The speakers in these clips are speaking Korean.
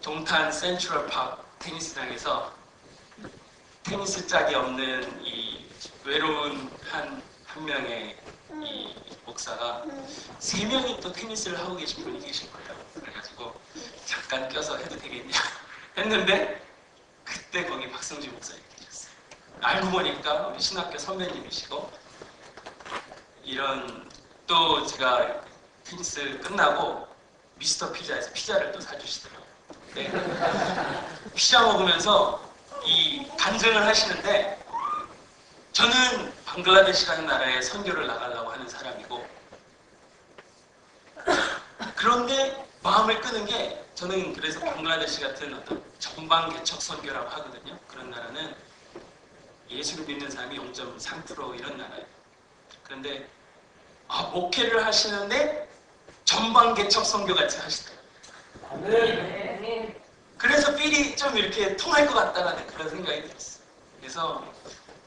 동탄 센트럴파크 테니스장에서 테니스 짝이 없는 이 외로운 한 명의 이 목사가 3명이 또 테니스를 하고 계신 분이 계신 거예요. 그래가지고 잠깐 껴서 해도 되겠냐 했는데 그때 거기 박성주 목사님 계셨어요. 알고 보니까 우리 신학교 선배님이시고, 이런 또 제가 테니스 끝나고 미스터 피자에서 피자를 또 사주시더라고요. 네. 피자 먹으면서 이 간증을 하시는데, 저는 방글라데시라는 나라에 선교를 나가려고 하는 사람이고, 그런데 마음을 끄는 게, 저는 그래서 방글라데시 같은 어떤 전방개척 선교라고 하거든요. 그런 나라는 예수를 믿는 사람이 0.3% 이런 나라예요. 그런데 목회를 하시는데 전방개척 선교 같이 하시더라고요. 그래서 필이 좀 이렇게 통할 것 같다는 그런 생각이 들었어요. 그래서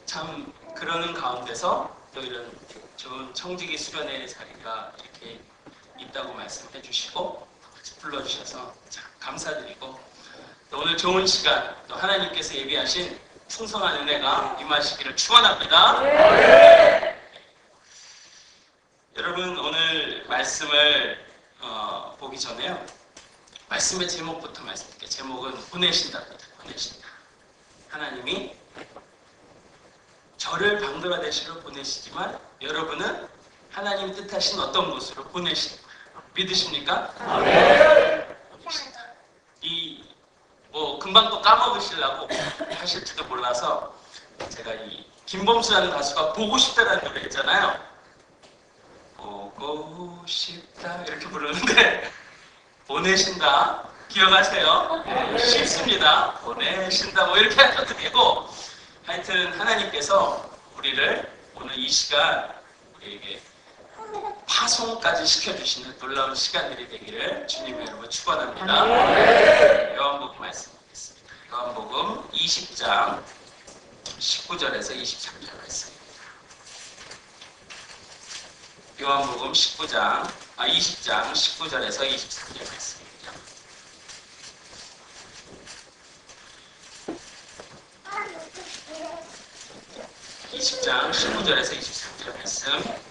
참 그러는 가운데서 또 이런 좋은 청지기 수련회의 자리가 이렇게 있다고 말씀해 주시고 불러주셔서 참 감사드리고, 또 오늘 좋은 시간, 또 하나님께서 예비하신 풍성한 은혜가 임하시기를 축원합니다. 여러분, 오늘 말씀을 보기 전에요, 말씀의 제목부터 말씀드릴게요. 제목은 보내신다입니다. 보내신다. 하나님이 저를 방글라데시로 보내시지만 여러분은 하나님 뜻하신 어떤 곳으로 보내신 거예요. 믿으십니까? 금방 또 까먹으시려고 하실지도 몰라서 제가 이 김범수라는 가수가 보고 싶다라는 노래 있잖아요. 보고 싶다 이렇게 부르는데 보내신다 기억하세요? 네, 쉽습니다. 보내신다 뭐 이렇게 하셔도 되고, 하여튼 하나님께서 우리를 오늘 이 시간 우리에게 파송까지 시켜주시는 놀라운 시간들이 되기를 주님의 이름으로 축원합니다. 요한복음 말씀 보겠습니다. 요한복음 20장 19절에서 23절 말씀입니다. 요한복음 20장 19절에서 23절 말씀입니다. (20장 19절에서 23절) 말씀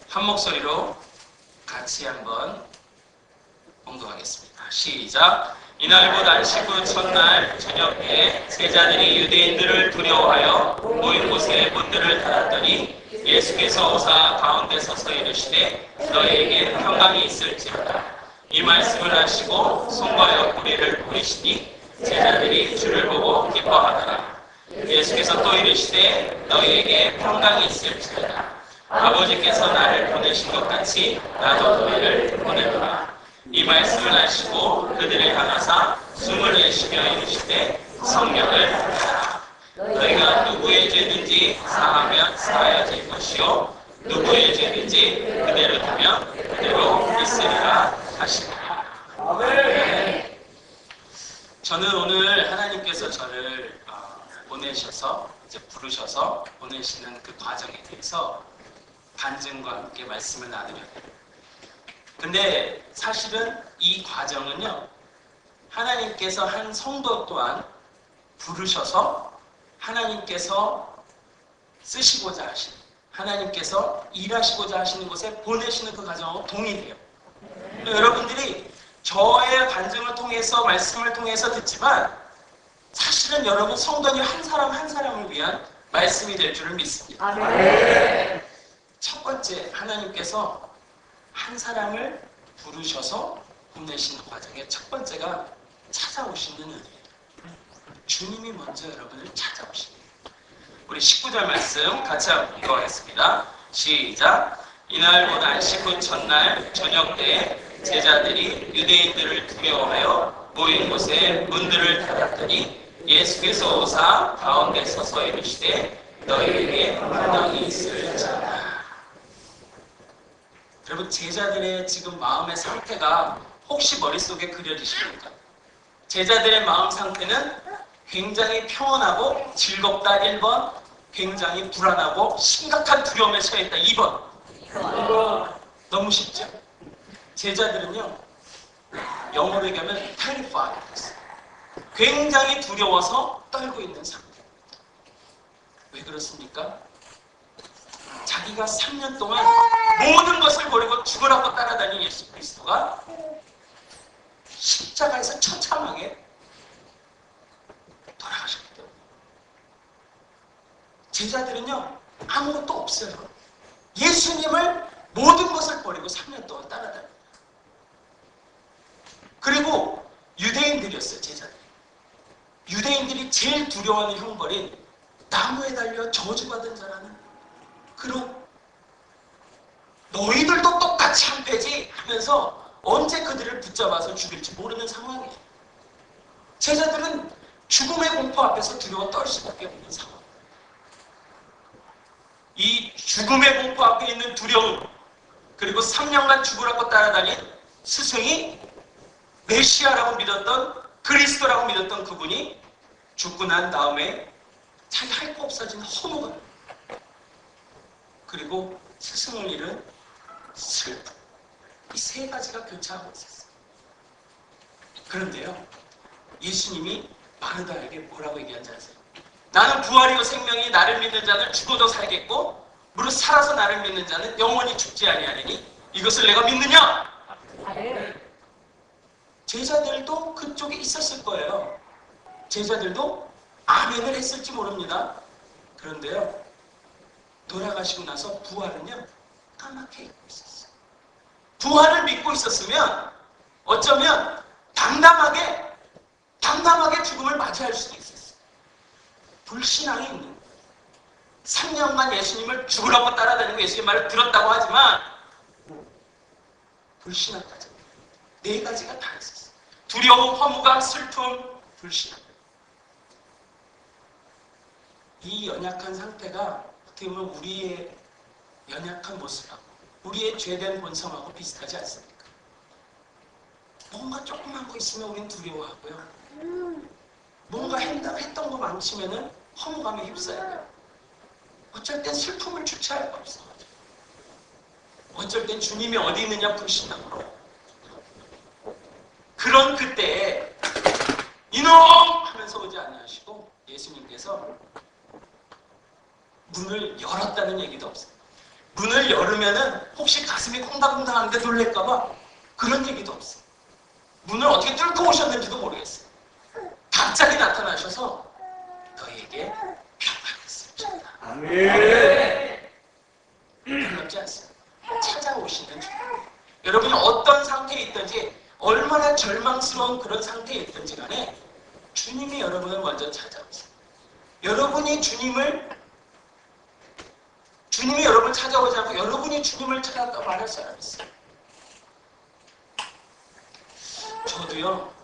한 목소리로 같이 한번 봉독하겠습니다. 시작. 이날 곧 안식 후 첫날 저녁에 제자들이 유대인들을 두려워하여 모인 곳에 문들을 닫았더니 예수께서 오사 가운데 서서 이르시되 너희에게 평강이 있을지어다. 이 말씀을 하시고 손과 옆구리를 뿌리시니 제자들이 주를 보고 기뻐하더라. 예수께서 또 이르시되 너희에게 평강이 있을지어다. 아버지께서 나를 보내신 것 같이 나도 너희를 보내노라. 이 말씀을 하시고 그들을 향하사 숨을 내쉬며 이르시되 성령을 받아라. 너희가 누구의 죄든지 사하면 사하여질 것이요 누구의 죄든지 그대로 두면 그대로 있으리라 하시니라. 아멘. 저는 오늘 하나님께서 저를 보내셔서 이제 부르셔서 보내시는 그 과정에 대해서 간증과 함께 말씀을 나누려 해요. 근데 사실은 이 과정은요, 하나님께서 한 성도 또한 부르셔서 하나님께서 쓰시고자 하시는, 하나님께서 일하시고자 하시는 곳에 보내시는 그 과정하고 동일해요. 여러분들이 저의 간증을 통해서 말씀을 통해서 듣지만 사실은 여러분 성도님 한 사람 한 사람을 위한 말씀이 될 줄을 믿습니다. 아멘. 첫 번째, 하나님께서 한 사람을 부르셔서 보내시는 과정의 첫 번째가 찾아오시는 은혜예요. 주님이 먼저 여러분을 찾아오십니다. 우리 19절 말씀 같이 한번 읽어보겠습니다. 시작. 이날 곧 안식 후 첫날 저녁 때 제자들이 유대인들을 두려워하여 모인 곳에 문들을 닫았더니 예수께서 오사 가운데 서서 이르시되 너희에게 평강이 있을지어다. 여러분, 제자들의 지금 마음의 상태가 혹시 머릿속에 그려지십니까? 제자들의 마음 상태는 굉장히 평온하고 즐겁다 1번, 굉장히 불안하고 심각한 두려움에 처해있다 2번. 너무 쉽죠? 제자들은요, 영어로 얘기하면 terrified, 굉장히 두려워서 떨고 있는 상태. 왜 그렇습니까? 자기가 3년 동안 모든 것을 버리고 죽으라고 따라다닌 예수 그리스도가 십자가에서 처참하게 돌아가셨기 때문에 제자들은요, 아무것도 없어요. 예수님을 모든 것을 버리고 3년 동안 따라다닙니다. 그리고 유대인들이었어요, 제자들이. 유대인들이 제일 두려워하는 형벌인 나무에 달려 저주받은 자라는 그런, 너희들도 똑같이 한패지 하면서 언제 그들을 붙잡아서 죽일지 모르는 상황이에요. 제자들은 죽음의 공포 앞에서 두려워 떨 수밖에 없는 상황. 이 죽음의 공포 앞에 있는 두려움, 그리고 3년간 죽으라고 따라다닌 스승이 메시아라고 믿었던, 그리스도라고 믿었던 그분이 죽고 난 다음에 자기 할 거 없어진 허무감, 그리고 스승을 잃은 슬픔, 이 세 가지가 교차하고 있었어요. 그런데요, 예수님이 마르다에게 뭐라고 얘기한지 아세요? 나는 부활이요 생명이, 나를 믿는 자는 죽어도 살겠고 무릇 살아서 나를 믿는 자는 영원히 죽지 아니하리니 이것을 내가 믿느냐? 제자들도 그쪽에 있었을 거예요. 제자들도 아멘을 했을지 모릅니다. 그런데요, 돌아가시고 나서 부활은요, 까맣게 잊고 있었어요. 부활을 믿고 있었으면 어쩌면 당당하게 죽음을 맞이할 수도 있었어요. 불신앙이 있는 거예요. 3년간 예수님을 죽으라고 따라다니고 예수님 말을 들었다고 하지만 불신앙까지. 네 가지가 다 있었어요. 두려움, 허무감, 슬픔, 불신앙. 이 연약한 상태가 어떻게 보면 우리의 연약한 모습하고 우리의 죄된 본성하고 비슷하지 않습니까? 뭔가 조그만 거 있으면 우린 두려워하고요. 뭔가 했던 거 망치면은 허무감에 휩싸여요. 어쩔 땐 슬픔을 주체할 수 없어. 어쩔 땐 주님이 어디 있느냐 불신앙으로. 그런 그때에 이놈! 하면서 오지 않으시고 예수님께서 문을 열었다는 얘기도 없어요. 문을 열으면은 혹시 가슴이 콩닥콩닥하는데 놀랄까봐 그런 얘기도 없어요. 문을 어떻게 뚫고 오셨는지도 모르겠어요. 갑자기 나타나셔서 너희에게 평안을 씁니다. 아멘. 놀랍지 않습니다. 찾아오시는 주님. 여러분이 어떤 상태에 있든지, 얼마나 절망스러운 그런 상태에 있든지 간에 주님이 여러분을 먼저 찾아오세요. 여러분이 주님이 여러분을 찾아오지 않고 여러분이 주님을 찾았다고 말할 사람이 있어요.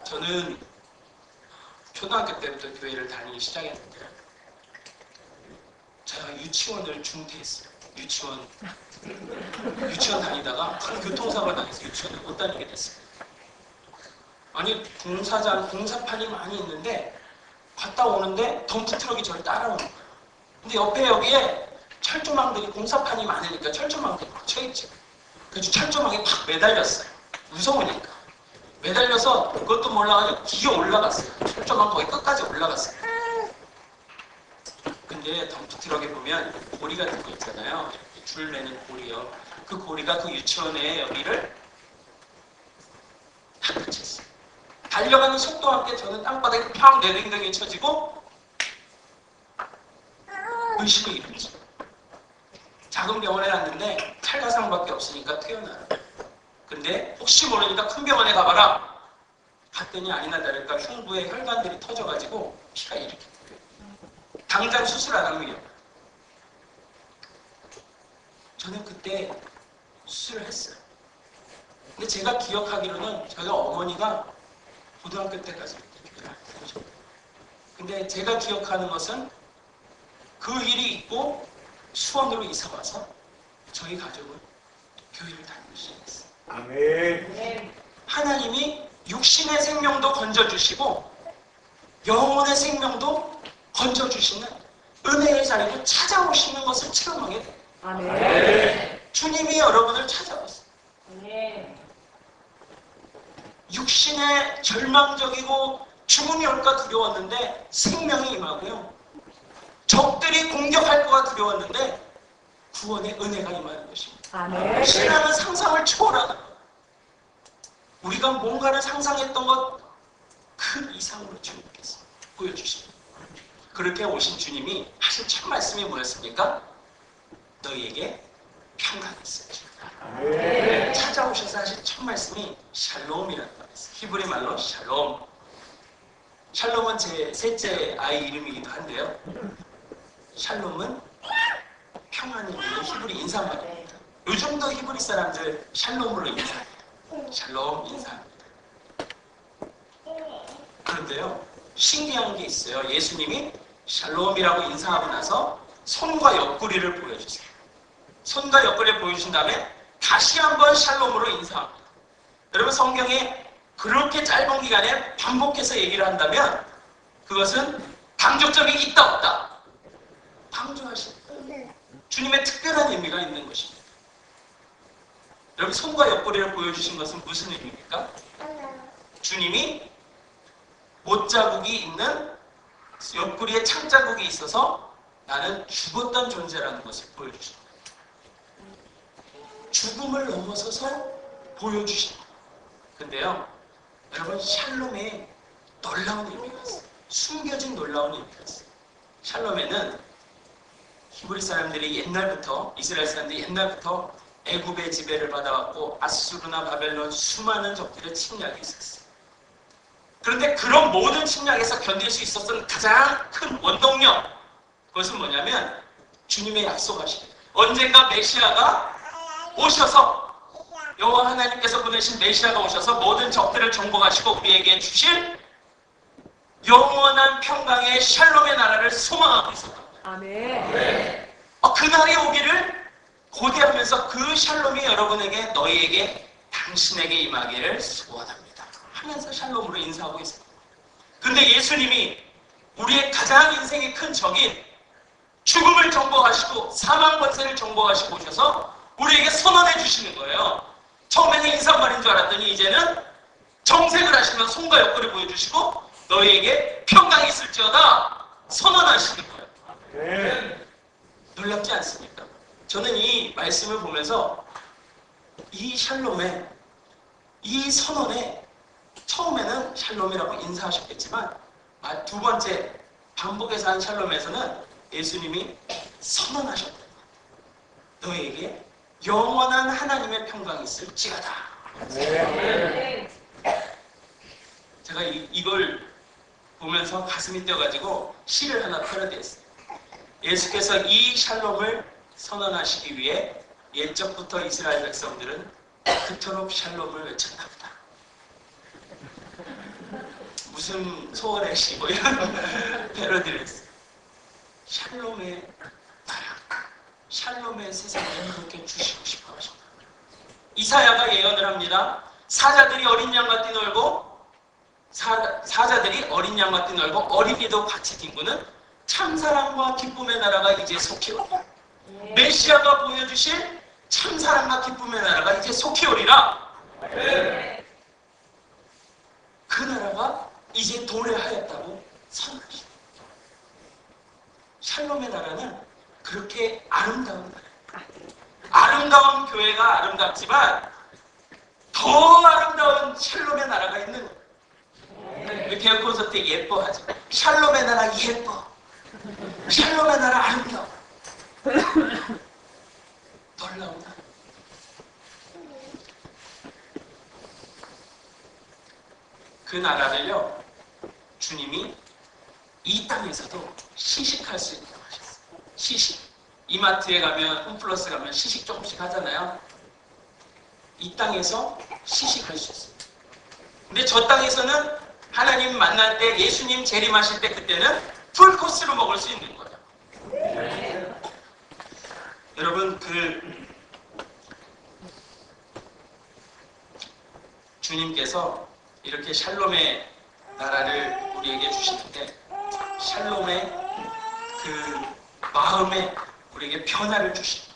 저는 초등학교 때부터 교회를 다니기 시작했는데 제가 유치원을 중퇴했어요. 유치원 다니다가 큰 교통사고를 당해서 유치원을 못 다니게 됐어요. 아니, 공사판이 많이 있는데 갔다 오는데 덤프트럭이 저를 따라오는 거예요. 근데 옆에 여기에 철조망들이, 공사판이 많으니까 철조망들이 꽂혀있죠. 그래서 철조망에 팍 매달렸어요. 무서우니까. 매달려서 그것도 몰라가지고 기어 올라갔어요. 철조망 거의 끝까지 올라갔어요. 근데 덤프트럭에 보면 고리 같은 거 있잖아요. 줄 매는 고리요. 그 고리가 그 유치원의 여기를 다 끝쳤어요. 달려가는 속도와 함께 저는 땅바닥에 팍 내댕댕이 쳐지고 의식을 잃었죠. 작은 병원에 갔는데 찰가상밖에 없으니까 퇴원하라. 근데 혹시 모르니까 큰 병원에 가봐라. 갔더니 아니나 다를까 흉부에 혈관들이 터져가지고 피가 이렇게 들어요. 당장 수술 안 하면 위험해요. 저는 그때 수술을 했어요. 근데 제가 기억하기로는 저희 어머니가 고등학교 때까지 교회를 다니셨어요. 근데 제가 기억하는 것은 그 일이 있고 수원으로 이사 와서 저희 가족은 교회를 다니기 시작했어요. 아멘. 하나님이 육신의 생명도 건져주시고 영혼의 생명도 건져주시는 은혜의 자리로 찾아오시는 것을 체험하게 돼요. 아멘. 주님이 여러분을 찾아왔어요. 육신의 절망적이고 죽음이 올까 두려웠는데 생명이 임하고요. 적들이 공격할 거가 두려웠는데 구원의 은혜가 임하는 것입니다. 아멘. 신앙은 상상을 초월하는 것. 우리가 뭔가를 상상했던 것 그 이상으로 주님께서 보여주십니다. 그렇게 오신 주님이 하신 첫 말씀이 뭐였습니까? 너희에게 평강이 있을지어다. 찾아오셔서 하신 첫 말씀이 샬롬이라는 말이었어요. 히브리 말로 샬롬. 샬롬은 제 셋째 아이 이름이기도 한데요. 샬롬은 평안을 이루는 히브리 인사말입니다. 요즘도 히브리 사람들 샬롬으로 인사해요. 샬롬 인사합니다. 그런데요, 신기한 게 있어요. 예수님이 샬롬이라고 인사하고 나서 손과 옆구리를 보여주세요. 손과 옆구리를 보여주신 다음에 다시 한번 샬롬으로 인사합니다. 여러분, 성경에 그렇게 짧은 기간에 반복해서 얘기를 한다면 그것은 강조점이 있다 없다 강조하십니다. 주님의 특별한 의미가 있는 것입니다. 여러분, 손과 옆구리를 보여주신 것은 무슨 의미입니까? 주님이 못자국이 있는 옆구리에 창자국이 있어서 나는 죽었던 존재라는 것을 보여주십니다. 죽음을 넘어서서 보여주십니다. 근데요, 여러분, 샬롬에 놀라운 의미가 있어요. 숨겨진 놀라운 의미가 있어요. 샬롬에는 히브리 사람들이 옛날부터, 이스라엘 사람들이 옛날부터 애굽의 지배를 받아왔고 아수르나 바벨론 수많은 적들의 침략이 있었어요. 그런데 그런 모든 침략에서 견딜 수 있었던 가장 큰 원동력, 그것은 뭐냐면 주님의 약속하신 언젠가 메시아가 오셔서, 여호와 하나님께서 보내신 메시아가 오셔서 모든 적들을 정복하시고 우리에게 주실 영원한 평강의 샬롬의 나라를 소망하고 있었다. 아멘. 그날이 오기를 고대하면서 그 샬롬이 여러분에게, 너희에게, 당신에게 임하기를 소원합니다 하면서 샬롬으로 인사하고 있습니다. 근데 예수님이 우리의 가장 인생의 큰 적인 죽음을 정복하시고 사망 권세를 정복하시고 오셔서 우리에게 선언해 주시는 거예요. 처음에는 인사말인 줄 알았더니 이제는 정색을 하시면서 손과 옆구리 보여주시고 너희에게 평강이 있을지어다 선언하시는 거예요. 네. 놀랍지 않습니까? 저는 이 말씀을 보면서 이 샬롬에, 이 선언에, 처음에는 샬롬이라고 인사하셨겠지만 두 번째 반복해서 한 샬롬에서는 예수님이 선언하셨다. 너희에게 영원한 하나님의 평강이 있을지어다. 네. 제가 이걸 보면서 가슴이 뛰어가지고 시를 하나 패러디했어요. 예수께서 이 샬롬을 선언하시기 위해 옛적부터 이스라엘 백성들은 그토록 샬롬을 외쳤나 보다. 무슨 소원의 시 뭐 이런 패러디를 했어요. 샬롬의 나라, 샬롬의 세상을 그렇게 주시고 싶어 하셨다. 이사야가 예언을 합니다. 사자들이 어린 양과 뛰놀고 사자들이 어린 양과 뛰놀고 어린이도 같이 뒹구는 참사랑과 기쁨의 나라가 이제 속히 오리라. 메시아가 보여주실 참사랑과 기쁨의 나라가 이제 속히 오리라. 그 나라가 이제 도래하였다고 선언하십니다. 샬롬의 나라는 그렇게 아름다운 나라. 아름다운 교회가 아름답지만 더 아름다운 샬롬의 나라가 있는 거예요. 개혁 콘서트 예뻐하죠. 샬롬의 나라 예뻐. 샬롬의 나라 아름다워. 놀라운 나라. 그 나라를요, 주님이 이 땅에서도 시식할 수 있다고 하셨어요. 시식. 이마트에 가면, 홈플러스 가면 시식 조금씩 하잖아요. 이 땅에서 시식할 수 있어요. 근데 저 땅에서는 하나님 만날 때, 예수님 재림하실 때 그때는 풀코스로 먹을 수 있는 거예요. 여러분, 주님께서 이렇게 샬롬의 나라를 우리에게 주시는데 샬롬의 그 마음에 우리에게 변화를 주십니다.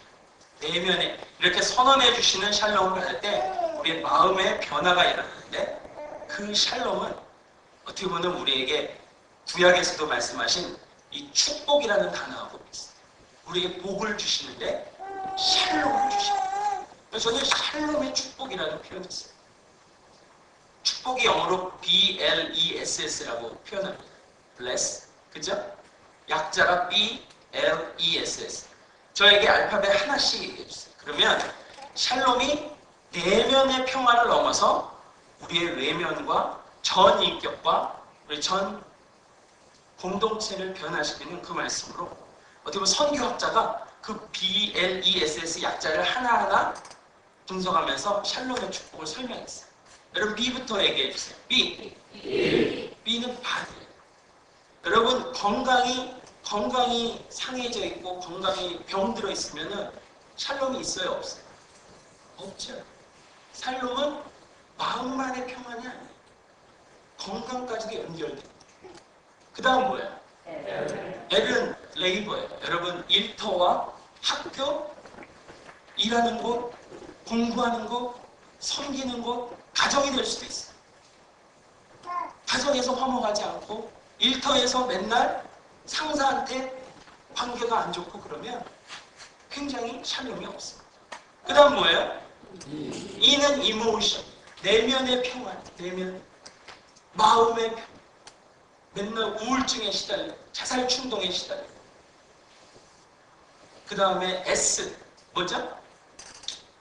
내면에 이렇게 선언해 주시는 샬롬을 받을 때 우리의 마음의 변화가 일어나는데, 그 샬롬은 어떻게 보면 우리에게 구약에서도 말씀하신 이 축복이라는 단어하고 있어요. 우리에게 복을 주시는데 샬롬을 주십니다. 그래서 저는 샬롬의 축복이라는 표현을 써요. 축복이 영어로 BLESS라고 표현합니다. bless, 그죠? 약자가 BLESS. 저에게 알파벳 하나씩 얘기해 주세요. 그러면 샬롬이 내면의 평화를 넘어서 우리의 외면과 전 인격과 우리 전 공동체를 변화시키는 그 말씀으로, 어떻게 보면 선교학자가 그 BLESS 약자를 하나하나 분석하면서 샬롬의 축복을 설명했어요. 여러분 B부터 얘기해 주세요. B. B는 바디. 여러분 건강이 상해져 있고 건강이 병들어 있으면은 샬롬이 있어요, 없어요? 없죠. 샬롬은 마음만의 평안이 아니에요. 건강까지도 연결돼요. 그 다음 뭐예요? L은 레이버예요. 여러분 일터와 학교, 일하는 곳, 공부하는 곳, 섬기는 곳, 가정이 될 수도 있어요. 가정에서 화목하지 않고 일터에서 맨날 상사한테 관계가 안 좋고 그러면 굉장히 샬롬이 없어요. 그 다음 뭐예요? E는 이모션, 내면의 평안, 내면, 마음의 평안. 맨날 우울증에 시달려, 자살 충동에 시달려. 그 다음에 S, 뭐죠?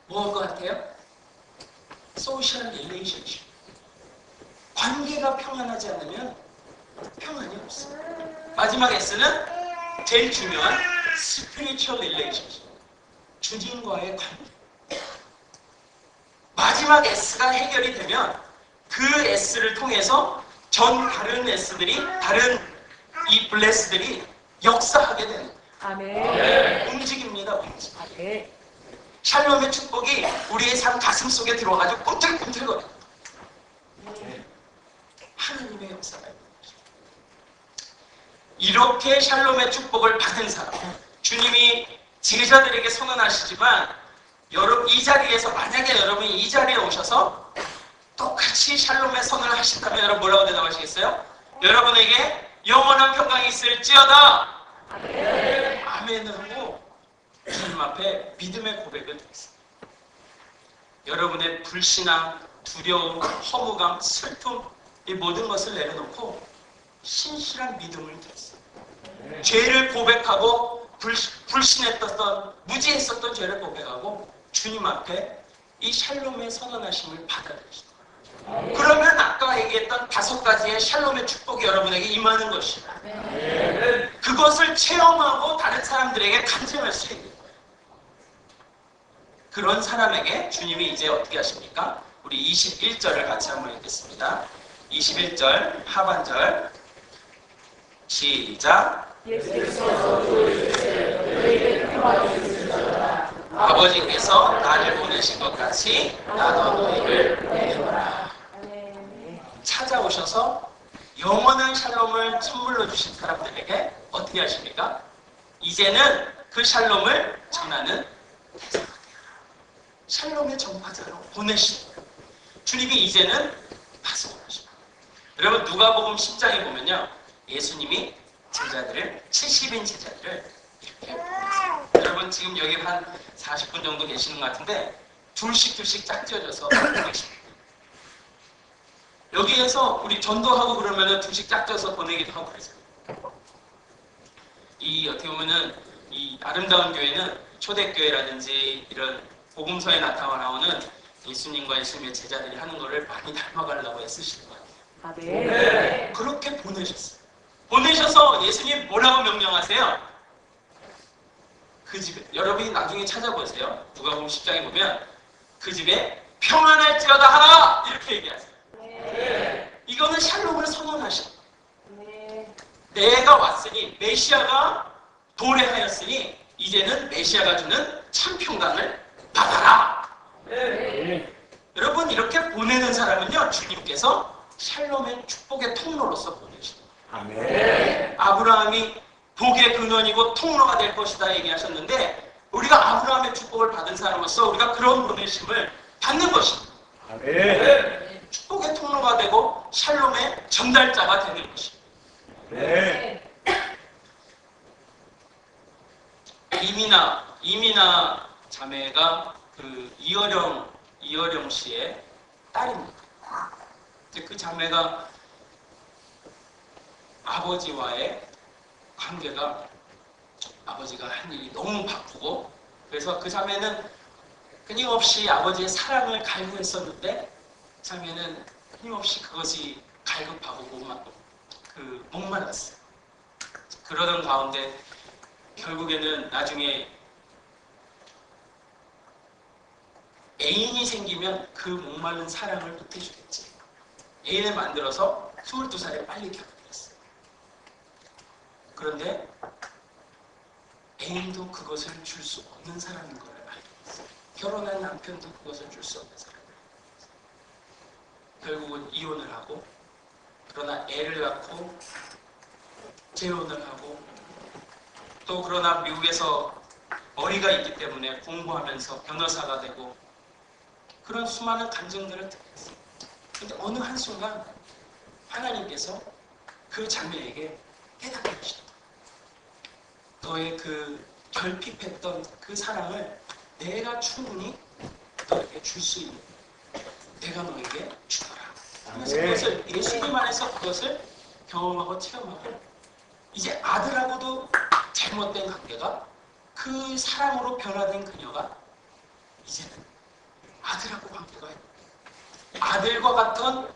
뭐할 것 같아요? 소셜 릴레이션십. 관계가 평안하지 않으면 평안이 없어요. 마지막 S는 제일 중요한 스피리추얼 릴레이션십. 주님과의 관계. 마지막 S가 해결이 되면 그 S를 통해서 전 다른 S들이, 다른 이 블레스들이 역사하게 되는 거예요. 아멘. 움직입니다. 움직임. 아멘. 샬롬의 축복이 우리의 삶 가슴 속에 들어가지고 꿈틀꿈틀거려요. 하나님의 역사가 있는 거죠. 이렇게 샬롬의 축복을 받은 사람, 주님이 제자들에게 선언하시지만, 여러분 이 자리에서, 만약에 여러분이 이 자리에 오셔서 똑같이 샬롬의 선언을 하신다면 여러분 뭐라고 대답하시겠어요? 여러분에게 영원한 평강이 있을지어다. 아멘. 아멘을 하고 주님 앞에 믿음의 고백을 드렸습니다. 여러분의 불신앙, 두려움, 허무감, 슬픔, 이 모든 것을 내려놓고 신실한 믿음을 드렸어요. 죄를 고백하고 불신했던, 무지했었던 죄를 고백하고 주님 앞에 이 샬롬의 선언하심을 받아들이시다. 그러면 아까 얘기했던 5가지의 샬롬의 축복이 여러분에게 임하는 것이다. 그것을 체험하고 다른 사람들에게 간증할 수 있는 거예요. 그런 사람에게 주님이 이제 어떻게 하십니까? 우리 21절을 같이 한번 읽겠습니다. 21절 하반절 시작. 아버지께서 나를 보내신 것 같이 나도 너희를 보내노라. 찾아오셔서 영원한 샬롬을 선물로 주신 사람들에게 어떻게 하십니까? 이제는 그 샬롬을 전하는 대상이에요. 샬롬의 전파자로 보내십니다. 주님이 이제는 파송하십니다. 여러분 누가복음 10장에 보면요, 예수님이 제자들을, 70인 제자들을 이렇게 보냈어요. 여러분 지금 여기 한 40분 정도 계시는 것 같은데 둘씩 짝지어져서 보내십니다. 여기에서 우리 전도하고 그러면은 둘씩 짝져서 보내기도 하고 그러죠. 이 어떻게 보면은 이 아름다운 교회는 초대교회라든지 이런 복음서에 나오는 예수님과 예수님의 제자들이 하는 거를 많이 닮아가려고 애쓰시는 것 같아요. 아멘. 그렇게 보내셨어요. 보내셔서 예수님 뭐라고 명령하세요? 그 집에, 여러분이 나중에 찾아보세요. 누가복음 10장에 보면 그 집에 평안할지어다 하라! 이렇게 얘기하세요. 이거는 샬롬을 선언하셔. 내가 왔으니, 메시아가 도래하였으니 이제는 메시아가 주는 참 평강을 받아라. 여러분 이렇게 보내는 사람은요, 주님께서 샬롬의 축복의 통로로서 보내십니다. 아브라함이 복의 근원이고 통로가 될 것이다 얘기하셨는데 우리가 아브라함의 축복을 받은 사람으로서 우리가 그런 보내심을 받는 것입니다. 아멘. 축복의 통로가 되고 샬롬의 전달자가 되는 것입니다. 네. 이미나 자매가 그 이어령 씨의 딸입니다. 그 자매가 아버지와의 관계가, 아버지가 한 일이 너무 바쁘고, 그래서 그 자매는 끊임없이 아버지의 사랑을 갈구했었는데, 자매는 끊임없이 그것이 갈급하고 목말랐어요. 그러던 가운데 결국에는 나중에 애인이 생기면 그 목마른 사랑을 보태주겠지. 애인을 만들어서 22살에 빨리 결혼했어요. 그런데 애인도 그것을 줄 수 없는 사람인 걸 알게 됐어요. 결혼한 남편도 그것을 줄 수 없는 사람인 걸 알게 됐어요. 결국은 이혼을 하고, 그러나 애를 낳고 재혼을 하고, 또 그러나 미국에서 머리가 있기 때문에 공부하면서 변호사가 되고, 그런 수많은 간증들을 듣겠어요. 근데 어느 한순간 하나님께서 그 자매에게 깨닫게 하시더라고요. 너의 그 결핍했던 그 사랑을 내가 충분히 너에게 줄 수 있는, 내가 너에게 주더라. 그래서 그것을 예수님 안에서 그것을 경험하고 체험하고, 이제 아들하고도 잘못된 관계가 그 사랑으로 변화된 그녀가 이제는 아들하고 관계가 아들과 같은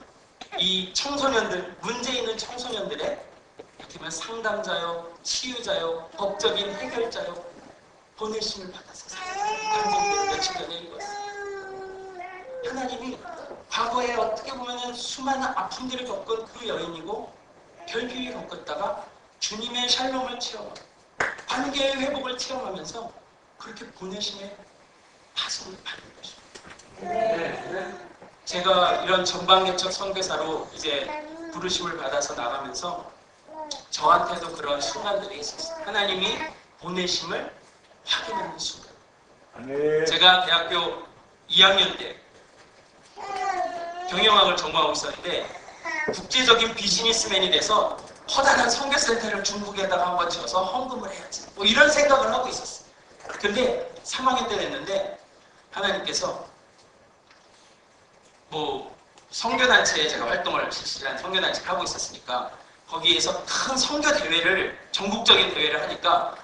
이 청소년들, 문제 있는 청소년들의 이렇게 보면 상담자요, 치유자요, 법적인 해결자요, 보내심을 받아서 간증대로 며칠 전에 읽었어요. 하나님이 과거에 어떻게 보면 수많은 아픔들을 겪은 그 여인이고 결핍이 겪었다가 주님의 샬롬을 체험하고 관계의 회복을 체험하면서 그렇게 보내심의 파송을 받는 것입니다. 제가 이런 전방개척 선교사로 이제 부르심을 받아서 나가면서 저한테도 그런 순간들이 있었어요. 하나님이 보내심을 확인하는 순간. 제가 대학교 2학년 때 경영학을 전공하고 있었는데 국제적인 비즈니스맨이 돼서 커다란 선교센터를 중국에다가 한번 지어서 헌금을 해야지, 뭐 이런 생각을 하고 있었어요. 근데 3학년 때 됐는데 하나님께서 뭐 선교단체에 제가 활동을 실시한 선교단체를 하고 있었으니까 거기에서 큰 선교 대회를, 전국적인 대회를 하니까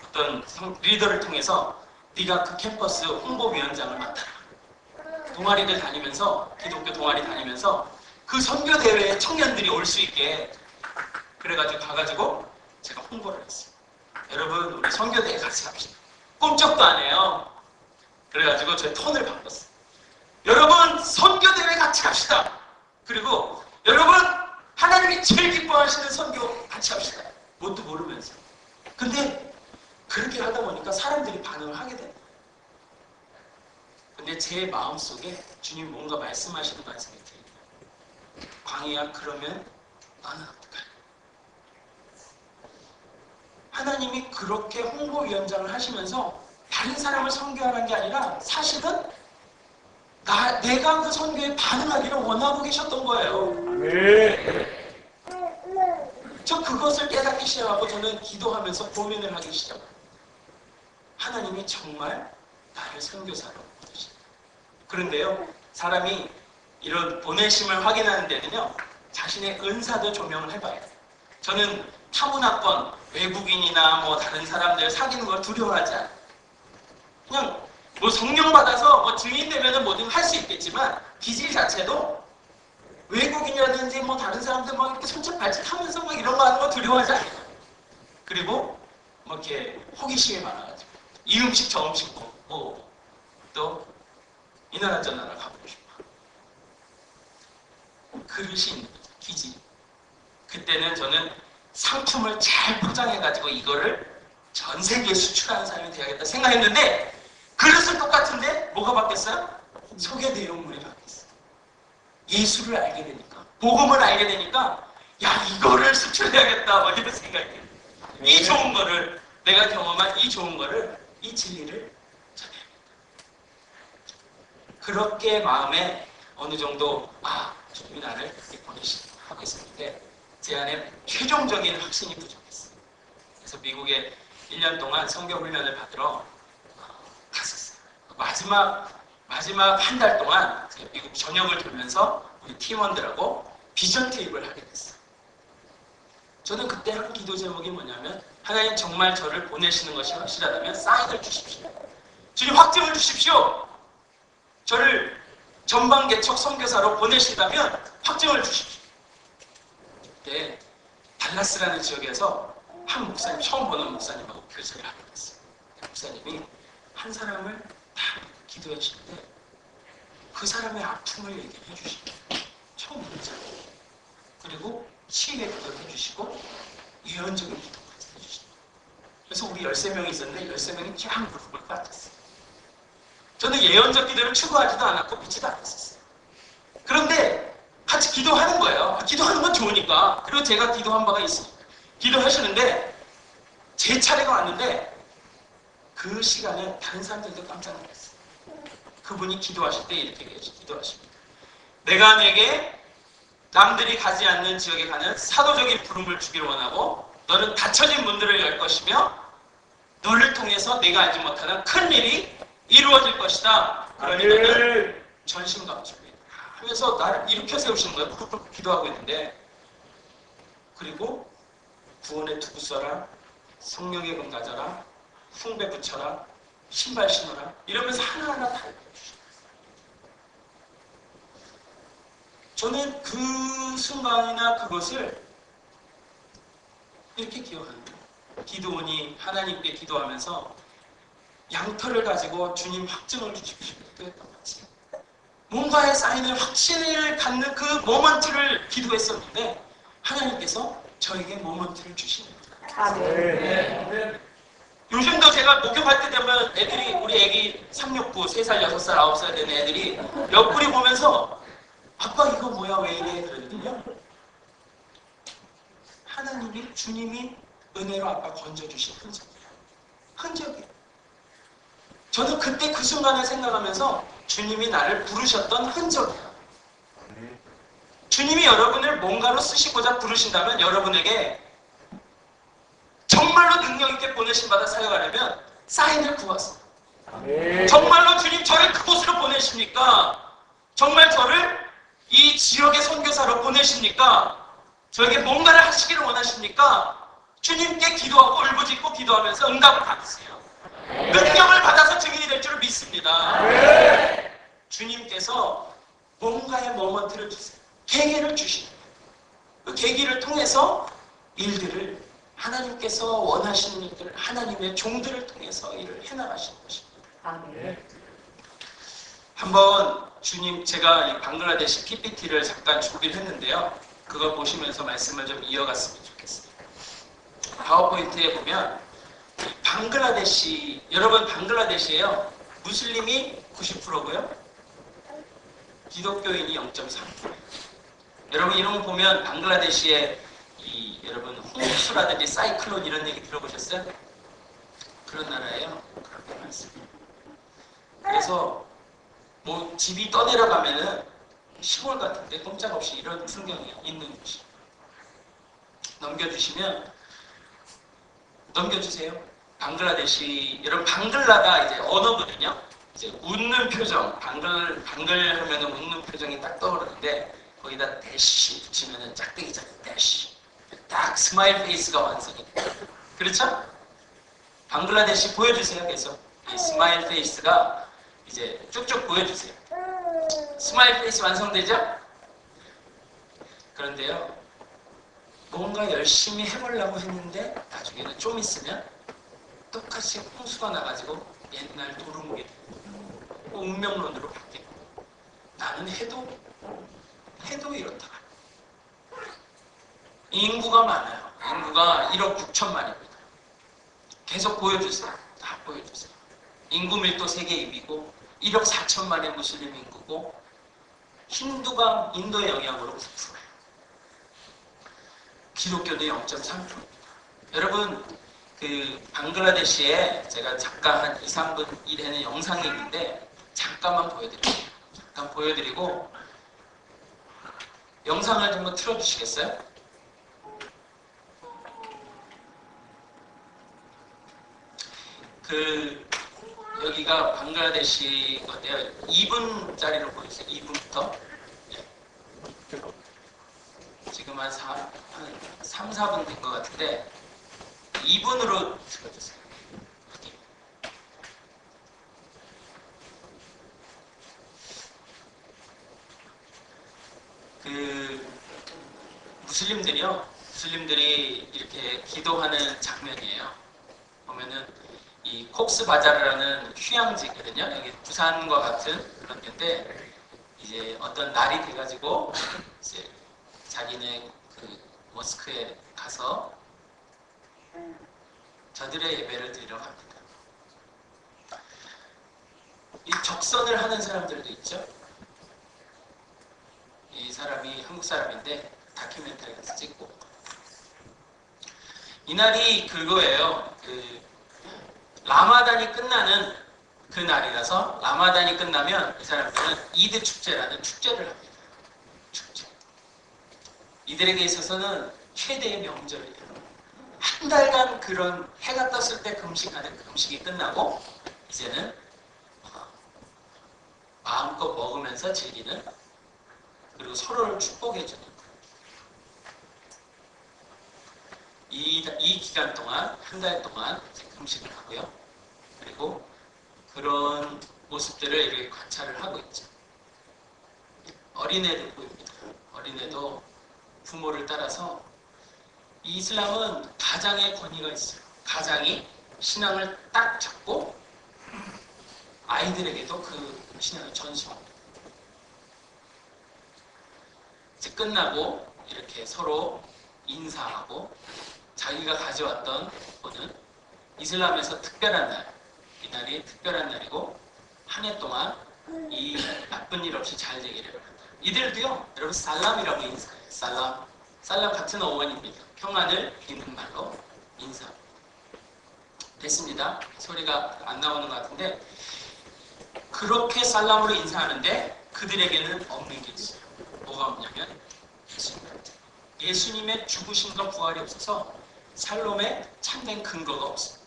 어떤 리더를 통해서 네가 그 캠퍼스 홍보위원장을 맡아라. 동아리들 다니면서, 기독교 동아리 다니면서 그 선교 대회에 청년들이 올 수 있게, 그래가지고 가가지고 제가 홍보를 했어요. 여러분 우리 선교 대회 같이 합시다. 꿈쩍도 안 해요. 그래가지고 저의 톤을 바꿨어요. 여러분 선교 대회 같이 합시다. 그리고 여러분 하나님이 제일 기뻐하시는 선교 같이 합시다. 뭣도 모르면서. 근데 그렇게 하다 보니까 사람들이 반응을 하게 돼요. 근데 제 마음속에 주님 뭔가 말씀하시는 말씀이 들려요. 광희야, 그러면 나는 어떡할까? 하나님이 그렇게 홍보위원장을 하시면서 다른 사람을 선교하는 게 아니라 사실은 내가 그 선교에 반응하기를 원하고 계셨던 거예요. 저 그것을 깨닫기 시작하고 저는 기도하면서 고민을 하기 시작해요. 하나님이 정말 나를 선교사로 보내시다. 그런데요, 사람이 이런 보내심을 확인하는 데는요, 자신의 은사도 조명을 해봐야 돼요. 저는 타문화권, 외국인이나 뭐 다른 사람들 사귀는 걸 두려워하지 않아요. 그냥 뭐 성령 받아서 뭐 증인 되면은 뭐든 할 수 있겠지만 기질 자체도 외국인이라든지 뭐 다른 사람들 막 이렇게 손짓 발짓 하면서 막 이런 거 하는 거 두려워하지 않아요. 그리고 뭐 이렇게 호기심이 많아가지고 이 음식 저 음식 뭐 또 이 나라 저 나라 가보고 싶어. 그릇이 있는 거죠. 기질. 그때는 저는 상품을 잘 포장해가지고 이거를 전 세계에 수출하는 사람이 되야겠다 생각했는데, 그릇은 똑같은데 뭐가 바뀌었어요? 소개 내용물이 바뀌었어요. 예수를 알게 되니까, 복음을 알게 되니까, 야, 이거를 수출해야겠다 막 이런 생각이 들어요. 이 좋은 거를, 내가 경험한 이 좋은 거를 이 진리를 전해야 합니다. 그렇게 마음에 어느 정도 주님이 나를 이렇게 보내시고 하고 있었는데 제 안에 최종적인 확신이 부족했어요. 그래서 미국에 1년 동안 성경 훈련을 받으러 갔었어요. 마지막 한 달 동안 미국 전역을 돌면서 우리 팀원들하고 비전 테이블을 하게 됐어요. 저는 그때 한 기도 제목이 뭐냐면 하나님 정말 저를 보내시는 것이 확실하다면 사인을 주십시오. 주님 확증을 주십시오. 저를 전방개척 선교사로 보내신다면 확증을 주십시오. 그때 달라스라는 지역에서 한 목사님, 처음 보는 목사님하고 교제를 하게 됐어요. 목사님이 한 사람을 딱 기도해 주실 때 그 사람의 아픔을 얘기해 주시고 처음 보는 그리고 치유의 기도를 해주시고 예언적인 기도까지 해주시고 그래서 우리 13명이 있었는데 13명이 쫙 무릎을 꿇었어요. 저는 예언적 기도를 추구하지도 않았고 믿지도 않았었어요. 그런데 같이 기도하는 거예요. 기도하는 건 좋으니까. 그리고 제가 기도한 바가 있으니까. 기도하시는데 제 차례가 왔는데 그 시간에 다른 사람들도 깜짝 놀랐어요. 그분이 기도하실 때 이렇게 기도하십니다. 내가 내게 남들이 가지 않는 지역에 가는 사도적인 부름을 주기를 원하고 너는 닫혀진 문들을 열 것이며 너를 통해서 내가 알지 못하는 큰 일이 이루어질 것이다. 그러니 너는 전심감축이다. 하면서 나를 일으켜 세우시는 거예요. 푹푹 기도하고 있는데 그리고 구원의 투구 써라, 성령의 금 가져라, 흉배 붙여라, 신발 신어라 이러면서 하나하나 다 알려주시는 거예요. 저는 그 순간이나 그것을 이렇게 기억합니다. 기도원이 하나님께 기도하면서 양털을 가지고 주님 확증을 주십시오. 기도했던 거지. 뭔가의 사인을 확신을 갖는 그 모먼트를 기도했었는데 하나님께서 저에게 모먼트를 주시는 거예요. 네. 요즘도 제가 목욕할 때 되면 애들이 우리 애기 369, 3살, 6살, 9살 되는 애들이 옆구리 보면서 아빠 이거 뭐야 왜 이래 그러거든요. 하나님이 주님이 은혜로 아빠 건져주신 흔적이에요. 흔적이에요. 저는 그때 그 순간을 생각하면서 주님이 나를 부르셨던 흔적이에요. 주님이 여러분을 뭔가로 쓰시고자 부르신다면 여러분에게 정말로 능력 있게 보내신 바다 사역하려면 사인을 구하세요. 정말로 주님 저를 그곳으로 보내십니까? 정말 저를 이 지역의 선교사로 보내십니까? 저에게 뭔가를 하시기를 원하십니까? 주님께 기도하고 울부짖고 기도하면서 응답을 받으세요. 능력을 받아서 증인이 될 줄 믿습니다. 주님께서 뭔가의 모먼트를 주세요. 계기를 주십니다. 그 계기를 통해서 일들을 하나님께서 원하시는 일들을 하나님의 종들을 통해서 일을 해나가시는 것입니다. 한번 주님 제가 이 방글라데시 PPT를 잠깐 준비를 했는데요. 그걸 보시면서 말씀을 좀 이어갔으면 좋겠습니다. 파워포인트에 보면 방글라데시 여러분 방글라데시에요. 무슬림이 90%고요. 기독교인이 0.3%예요. 여러분 이런 거 보면 방글라데시에 여러분 홍수라든지 사이클론 이런 얘기 들어보셨어요? 그런 나라예요. 그렇게 많습니다. 그래서 뭐 집이 떠내려가면은 시골 같은데 꼼짝없이 이런 풍경이 있는 곳이. 넘겨주세요. 방글라데시 여러분 방글라가 이제 언어거든요. 이제 웃는 표정 방글 하면은 웃는 표정이 딱 떠오르는데 거기다 대시 붙이면은 짝대기잖아요. 대시. 딱 스마일 페이스가 완성이 돼요. 그렇죠? 방글라데시 보여주세요. 계속 이 스마일 페이스가 이제 쭉쭉 보여주세요. 스마일 페이스 완성되죠? 그런데요, 뭔가 열심히 해보려고 했는데 나중에는 좀 있으면 똑같이 홍수가 나가지고 옛날 도루묵이 되고 운명론으로 바뀌고 나는 해도 이렇다. 인구가 많아요. 인구가 1억 9천만입니다. 계속 보여주세요. 다 보여주세요. 인구 밀도 세계 2위고 1억 4천만의 무슬림 인구고 힌두가 인도의 영향으로 9%예요. 기독교는 0.3%입니다. 여러분 그 방글라데시에 제가 잠깐 한 2, 3분 일하는 영상이 있는데 잠깐만 보여드릴게요. 잠깐 보여드리고 영상을 좀 틀어주시겠어요? 그 여기가 방글라데시 건데요. 2분짜리로 보여주세요. 2분부터. 지금 한 3, 4분 된 것 같은데 2분으로 틀어주세요. 그 무슬림들이 이렇게 기도하는 장면이에요. 보면은 이 콕스 바자르라는 휴양지거든요. 여기 부산과 같은 그런 데인데 이제 어떤 날이 돼가지고 이제 자기네 그 모스크에 가서 저들의 예배를 드리러 갑니다. 이 적선을 하는 사람들도 있죠. 이 사람이 한국 사람인데 다큐멘터리 가서 찍고 이날이 그거예요. 그 라마단이 끝나는 그 날이라서 라마단이 끝나면 이 사람들은 이드 축제라는 축제를 합니다. 축제. 이들에게 있어서는 최대의 명절이에요. 한 달간 그런 해가 떴을 때 금식하는 금식이 끝나고 이제는 마음껏 먹으면서 즐기는 그리고 서로를 축복해주는 이 기간 동안 한 달 동안 금식을 하고요. 그리고 그런 모습들을 이렇게 관찰을 하고 있죠. 어린애도 보입니다. 어린애도 부모를 따라서 이 이슬람은 가장의 권위가 있어요. 가장이 신앙을 딱 잡고 아이들에게도 그 신앙을 전수합니다. 이제 끝나고 이렇게 서로 인사하고 자기가 가져왔던 거는 이슬람에서 특별한 날, 이날이 특별한 날이고 한 해 동안 이 나쁜 일 없이 잘 되기를 바랍니다. 이들도요, 여러분 살람이라고 인사해요. 살람 같은 어원입니다. 평안을 비는 말로 인사합니다. 됐습니다. 소리가 안 나오는 것 같은데 그렇게 살람으로 인사하는데 그들에게는 없는 게 있어요. 뭐가 없냐면 예수님의 죽으심과 부활이 없어서 살롬에 참된 근거가 없습니다.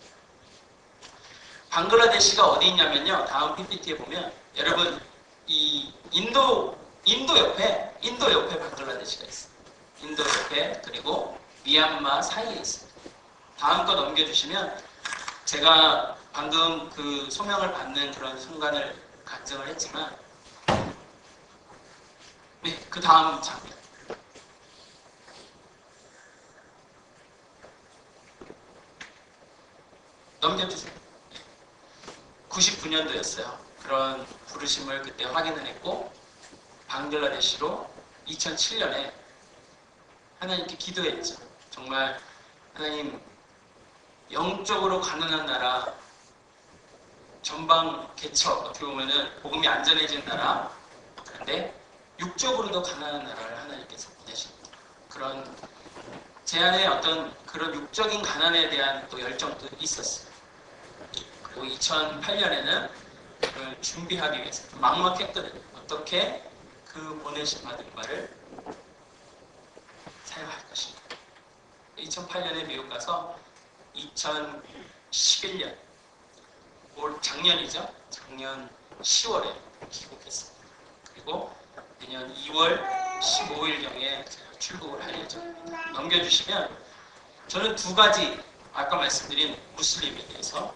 방글라데시가 어디 있냐면요. 다음 PPT에 보면 여러분 이 인도 옆에 방글라데시가 있어요. 인도 옆에 그리고 미얀마 사이에 있습니다. 다음 거 넘겨주시면 제가 방금 그 소명을 받는 그런 순간을 간증을 했지만 네, 그 다음 장면 넘겨주세요. 99년도였어요. 그런 부르심을 그때 확인을 했고 방글라데시로 2007년에 하나님께 기도했죠. 정말 하나님 영적으로 가난한 나라 전방 개척 어떻게 보면은 복음이 안전해진 나라 그런데 육적으로도 가난한 나라를 하나님께서 보내십니다. 그런 제 안에 어떤 그런 육적인 가난에 대한 또 열정도 있었어요. 그리고 2008년에는 그걸 준비하기 위해서 막막했거든요. 어떻게 그 보내신 받은 바를 사용할 것인가. 2008년에 미국 가서 2011년 올 작년이죠. 작년 10월에 귀국했습니다. 그리고 내년 2월 15일경에 출국을 할 예정입니다. 넘겨주시면 저는 두 가지 아까 말씀드린 무슬림에 대해서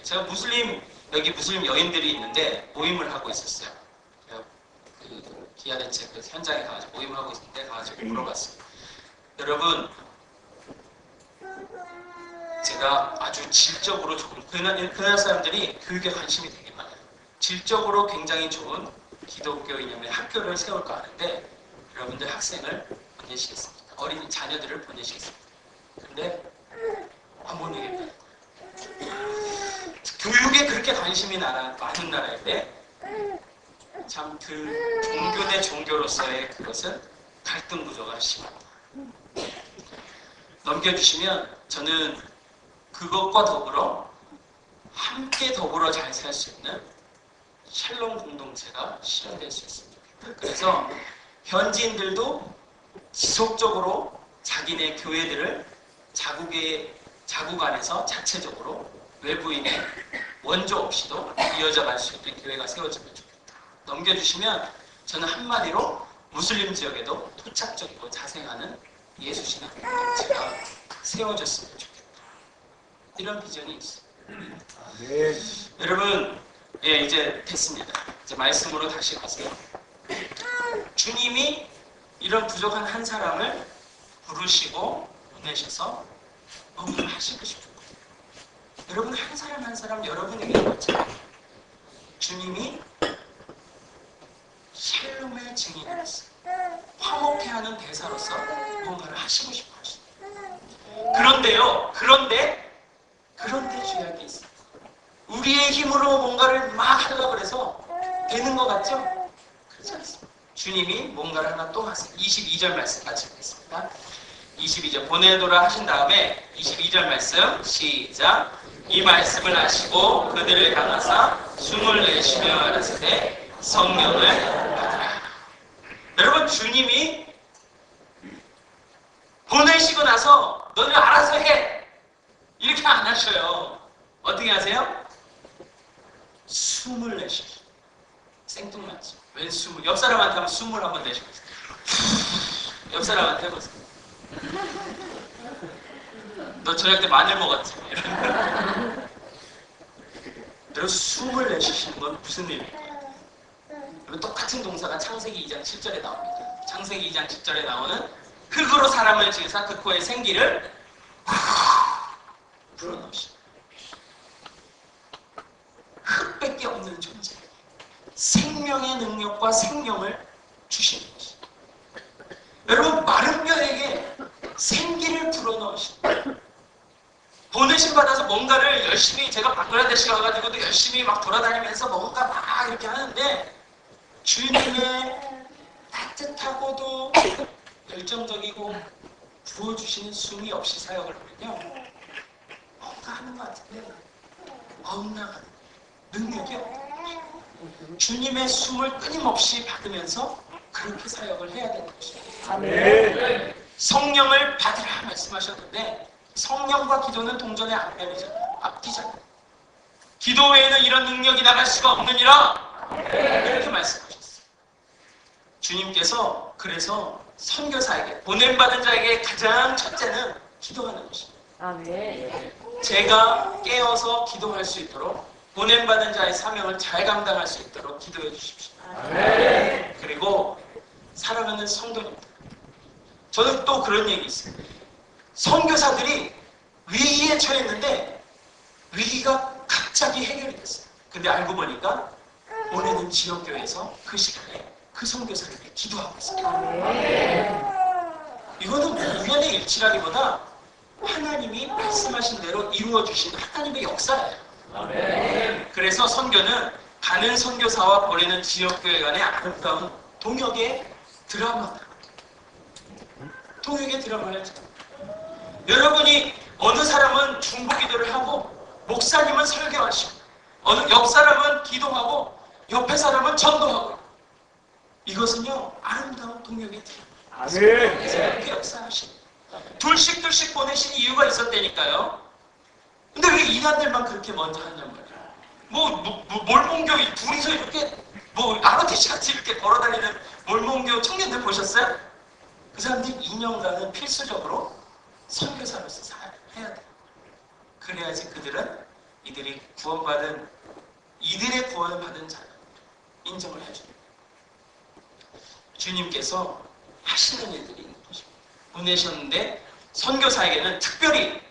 제가 여기 무슬림 여인들이 있는데 모임을 하고 있었어요. 제가 그 기아대책 그 현장에 가가지고 모임을 하고 있는데 가가지고 물어봤습니다. 여러분 제가 아주 질적으로 좋은 그날 사람들이 교육에 관심이 되게 많아요. 질적으로 굉장히 좋은 기독교 이념의 학교를 세울까 하는데 여러분들 학생을 보내시겠습니까? 어린 자녀들을 보내시겠습니까? 근데 안 보내겠다. 교육에 그렇게 관심이 많은 나라인데 참 그 종교 대 종교로서의 그것은 갈등 구조가 심합니다. 넘겨주시면 저는 그것과 더불어 함께 더불어 잘 살 수 있는 샬롬 공동체가 실현될 수 있습니다. 그래서 현지인들도 지속적으로 자기네 교회들을 자국 안에서 자체적으로 외부인의 원조 없이도 이어져 갈 수 있는 교회가 세워지면 좋겠다. 넘겨주시면 저는 한마디로 무슬림 지역에도 토착적이고 자생하는 예수신앙 공동체가 세워졌으면 좋겠다. 이런 비전이 있어요. 네. 여러분, 예, 이제 됐습니다. 이제 말씀으로 다시 가세요. 주님이 이런 부족한 한 사람을 부르시고 보내셔서 뭔가 하시고 싶은 거예요. 여러분, 한 사람 한 사람 여러분에게 있잖아요. 주님이 샬롬의 증인으로서 화목해하는 대사로서 뭔가를 하시고 싶어 하시는. 그런데 죄악이 있어요. 우리의 힘으로 뭔가를 막 하려고 그래서 되는 것 같죠? 그렇지 않습니다. 주님이 뭔가를 하나 또 하세요. 22절 말씀 같이 보겠습니다. 22절 보내도라 하신 다음에 22절 말씀 시작. 이 말씀을 하시고 그들을 향하사 숨을 내쉬며 하시되 성령을 받으라. 여러분, 주님이 보내시고 나서 너는 알아서 해 이렇게 안 하셔요. 어떻게 하세요? 숨을 내쉬죠. 생뚱맞죠. 웬 숨을? 옆 사람한테 한번 숨을 한번 내쉬보세요. 옆 사람한테 해보세요. 너 저녁 때 마늘 먹었지? 여러분, 숨을 내쉬시는 건 무슨 의미예요? 똑같은 동사가 창세기 2장 7절에 나옵니다. 창세기 2장 7절에 나오는 흙으로 사람을 지으사 그 코에 생기를 불어넣으시고 흙밖에 없는 존재, 생명의 능력과 생명을 주시는 것입니다. 여러분, 마른 뼈에게 생기를 불어넣으시고 보내심 받아서 뭔가를 열심히, 제가 방글라데시 가가지고도 열심히 막 돌아다니면서 뭔가 막 이렇게 하는데 주님의 따뜻하고도 열정적이고 부어주시는 숨이 없이 사역을 하면요, 뭔가 하는 것 같은데 엇나가는 능력이 없다. 주님의 숨을 끊임없이 받으면서 그렇게 사역을 해야 되는 것입니다. 아멘. 성령을 받으라 말씀하셨는데 성령과 기도는 동전의 앞면이잖아요. 앞뒤잖아요. 기도 외에는 이런 능력이 나갈 수가 없느니라 이렇게 말씀하셨어요. 주님께서 그래서 선교사에게, 보냄받은 자에게 가장 첫째는 기도하는 것입니다. 아멘. 제가 깨어서 기도할 수 있도록, 보냄받은 자의 사명을 잘 감당할 수 있도록 기도해 주십시오. 아멘. 그리고 사랑하는 성도님들, 저는 또 그런 얘기 있어요. 선교사들이 위기에 처했는데 위기가 갑자기 해결이 됐어요. 근데 알고 보니까 보내는 지역교회에서 그 시간에 그 선교사를 위해 기도하고 있어요. 이거는 우연의 일치라기보다 하나님이 말씀하신 대로 이루어 주신 하나님의 역사예요. 그래서 선교는 가는 선교사와 보내는 지역교회 간의 아름다운 동역의 드라마다. 동역의 드라마를 여러분이 어느 사람은 중보기도를 하고 목사님은 설교하시고 어느 옆 사람은 기도하고 옆에 사람은 전도하고, 이것은요 아름다운 동역의 드라마. 아멘. 이렇게 역사하십니다. 둘씩 보내신 이유가 있었다니까요. 근데 왜 인간들만 그렇게 먼저 하냔 말이야. 몰몬교 둘이서 이렇게 아르티시 같이 이렇게 걸어다니는 몰몬교 청년들 보셨어요? 그 사람들이 2년간은 필수적으로 선교사로서 해야 돼. 그래야지 그들은 이들의 구원을 받은 자를 인정을 해줍니다. 주님께서 하시는 일들이 있는 것입니다. 보내셨는데 선교사에게는 특별히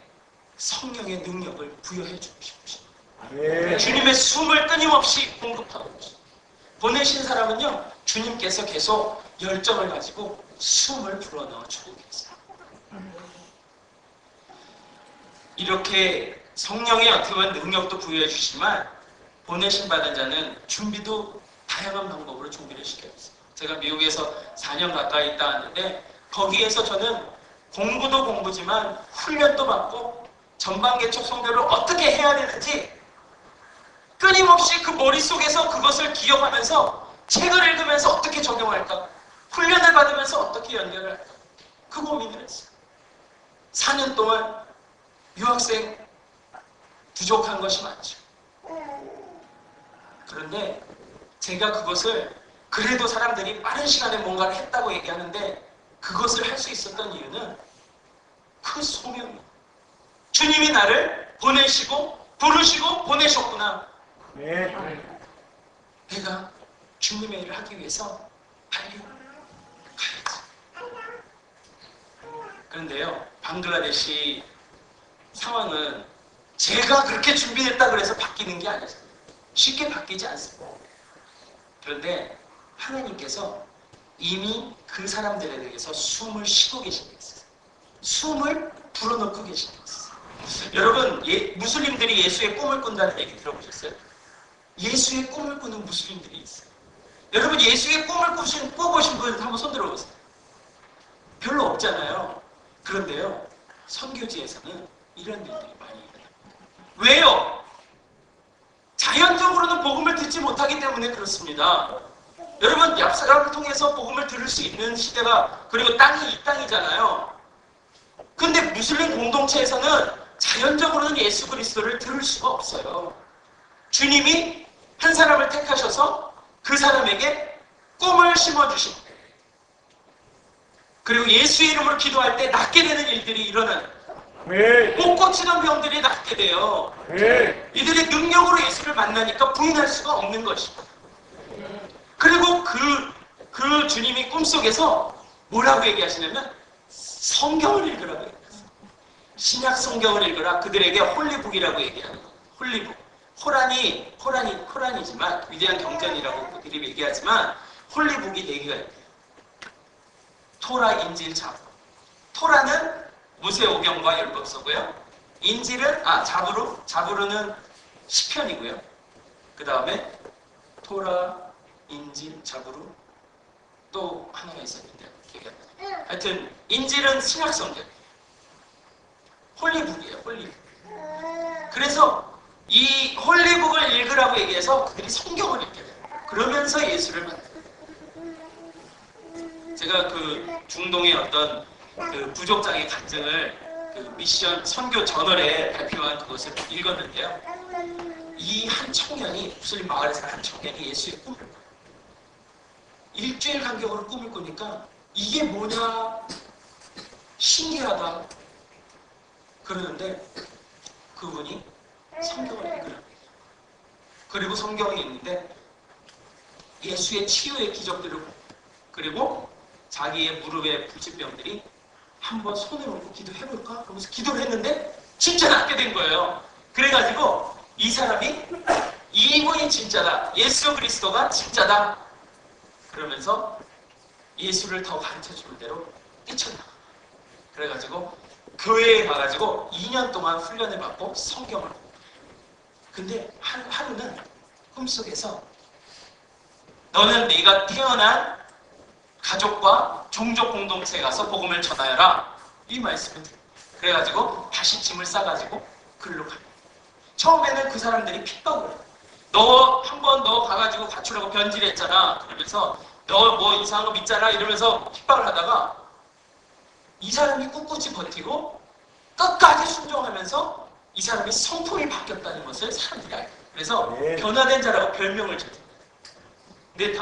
성령의 능력을 부여해 주고 싶으십니다. 아멘. 주님의 숨을 끊임없이 공급하고 계십니다. 보내신 사람은요, 주님께서 계속 열정을 가지고 숨을 불어넣어 주고 계세요. 이렇게 성령의 어떻게 보면 능력도 부여해 주시지만 보내신 받은 자는 준비도 다양한 방법으로 준비를 시켜주세요. 제가 미국에서 4년 가까이 있다 왔는데 거기에서 저는 공부도 공부지만 훈련도 받고 전방개척 선교를 어떻게 해야 되는지 끊임없이 그 머릿속에서 그것을 기억하면서 책을 읽으면서 어떻게 적용할까? 훈련을 받으면서 어떻게 연결할까? 그 고민을 했어요. 4년 동안 유학생 부족한 것이 많죠. 그런데 제가 그것을 그래도 사람들이 빠른 시간에 뭔가를 했다고 얘기하는데 그것을 할 수 있었던 이유는 그 소명이에요. 주님이 나를 보내시고 부르시고 보내셨구나. 네. 내가 주님의 일을 하기 위해서 빨리 가야지. 그런데요, 방글라데시 상황은 제가 그렇게 준비했다 그래서 바뀌는 게 아니죠. 쉽게 바뀌지 않습니다. 그런데 하나님께서 이미 그 사람들에 대해서 숨을 쉬고 계신 게 있어요. 숨을 불어넣고 계신 게 있어요. 여러분, 무슬림들이 예수의 꿈을 꾼다는 얘기 들어보셨어요? 예수의 꿈을 꾸는 무슬림들이 있어요. 여러분, 예수의 꿈을 꿔보신 분 한번 손 들어보세요. 별로 없잖아요. 그런데요, 선교지에서는 이런 일들이 많이 일어납니다. 왜요? 자연적으로는 복음을 듣지 못하기 때문에 그렇습니다. 여러분, 얍사람을 통해서 복음을 들을 수 있는 시대가, 그리고 땅이 이 땅이잖아요. 근데 무슬림 공동체에서는 자연적으로는 예수 그리스도를 들을 수가 없어요. 주님이 한 사람을 택하셔서 그 사람에게 꿈을 심어주십니다. 그리고 예수의 이름으로 기도할 때 낫게 되는 일들이 일어나요. 못 고치던 병들이 낫게 돼요. 이들의 능력으로 예수를 만나니까 부인할 수가 없는 것입니다. 그리고 그 주님이 꿈속에서 뭐라고 얘기하시냐면 성경을 읽으라고 얘기했어요. 신약 성경을 읽으라. 그들에게 홀리북이라고 얘기하는 거예요. 홀리북. 호란이지만 위대한 경전이라고 그들이 얘기하지만 홀리북이 4개가 있대요. 토라, 인질, 자부. 토라는 모세오경과 율법서고요. 인질은 자부르는 시편이고요. 그 다음에 토라, 인질, 자부르 또 하나가 있었는데 기억이 안 나요. 하여튼 인질은 신약 성경. 홀리북이에요. 홀리북. 그래서 이 홀리북을 읽으라고 얘기해서 그들이 성경을 읽게 돼요. 그러면서 예수를 만나요. 제가 그 중동의 어떤 그 부족장의 간증을 그 미션 선교 저널에 발표한 그것을 읽었는데요. 이 한 청년이 무슬림 마을에 사는 한 청년이 예수의 꿈을 꿔요. 일주일 간격으로 꿈을 꾸니까 이게 뭐냐 신기하다 그러는데 그분이 성경을 읽으라. 그리고 성경이 있는데 예수의 치유의 기적들을 그리고 자기의 무릎에 불치병들이 한번 손을 얹고 기도해볼까? 그러면서 기도를 했는데 진짜 낫게 된 거예요. 그래가지고 이 사람이 이분이 진짜다. 예수 그리스도가 진짜다. 그러면서 예수를 더 가르쳐주는 대로 뛰쳐나가. 그래가지고 교회에 가가지고 2년 동안 훈련을 받고 성경을 공부해요. 근데 하루는 꿈속에서 너는 네가 태어난 가족과 종족 공동체에 가서 복음을 전하여라. 이 말씀을 드려요. 그래가지고 다시 짐을 싸가지고 글로 가요. 처음에는 그 사람들이 핍박을 해요. 너 한번 너 가가지고 가출하고 변질했잖아. 그러면서 너 뭐 이상한 거 믿잖아. 이러면서 핍박을 하다가 이 사람이 꿋꿋이 버티고 끝까지 순종하면서 이 사람이 성품이 바뀌었다는 것을 사람들이 알아요. 그래서 변화된 자라고 별명을 줬어요. 근데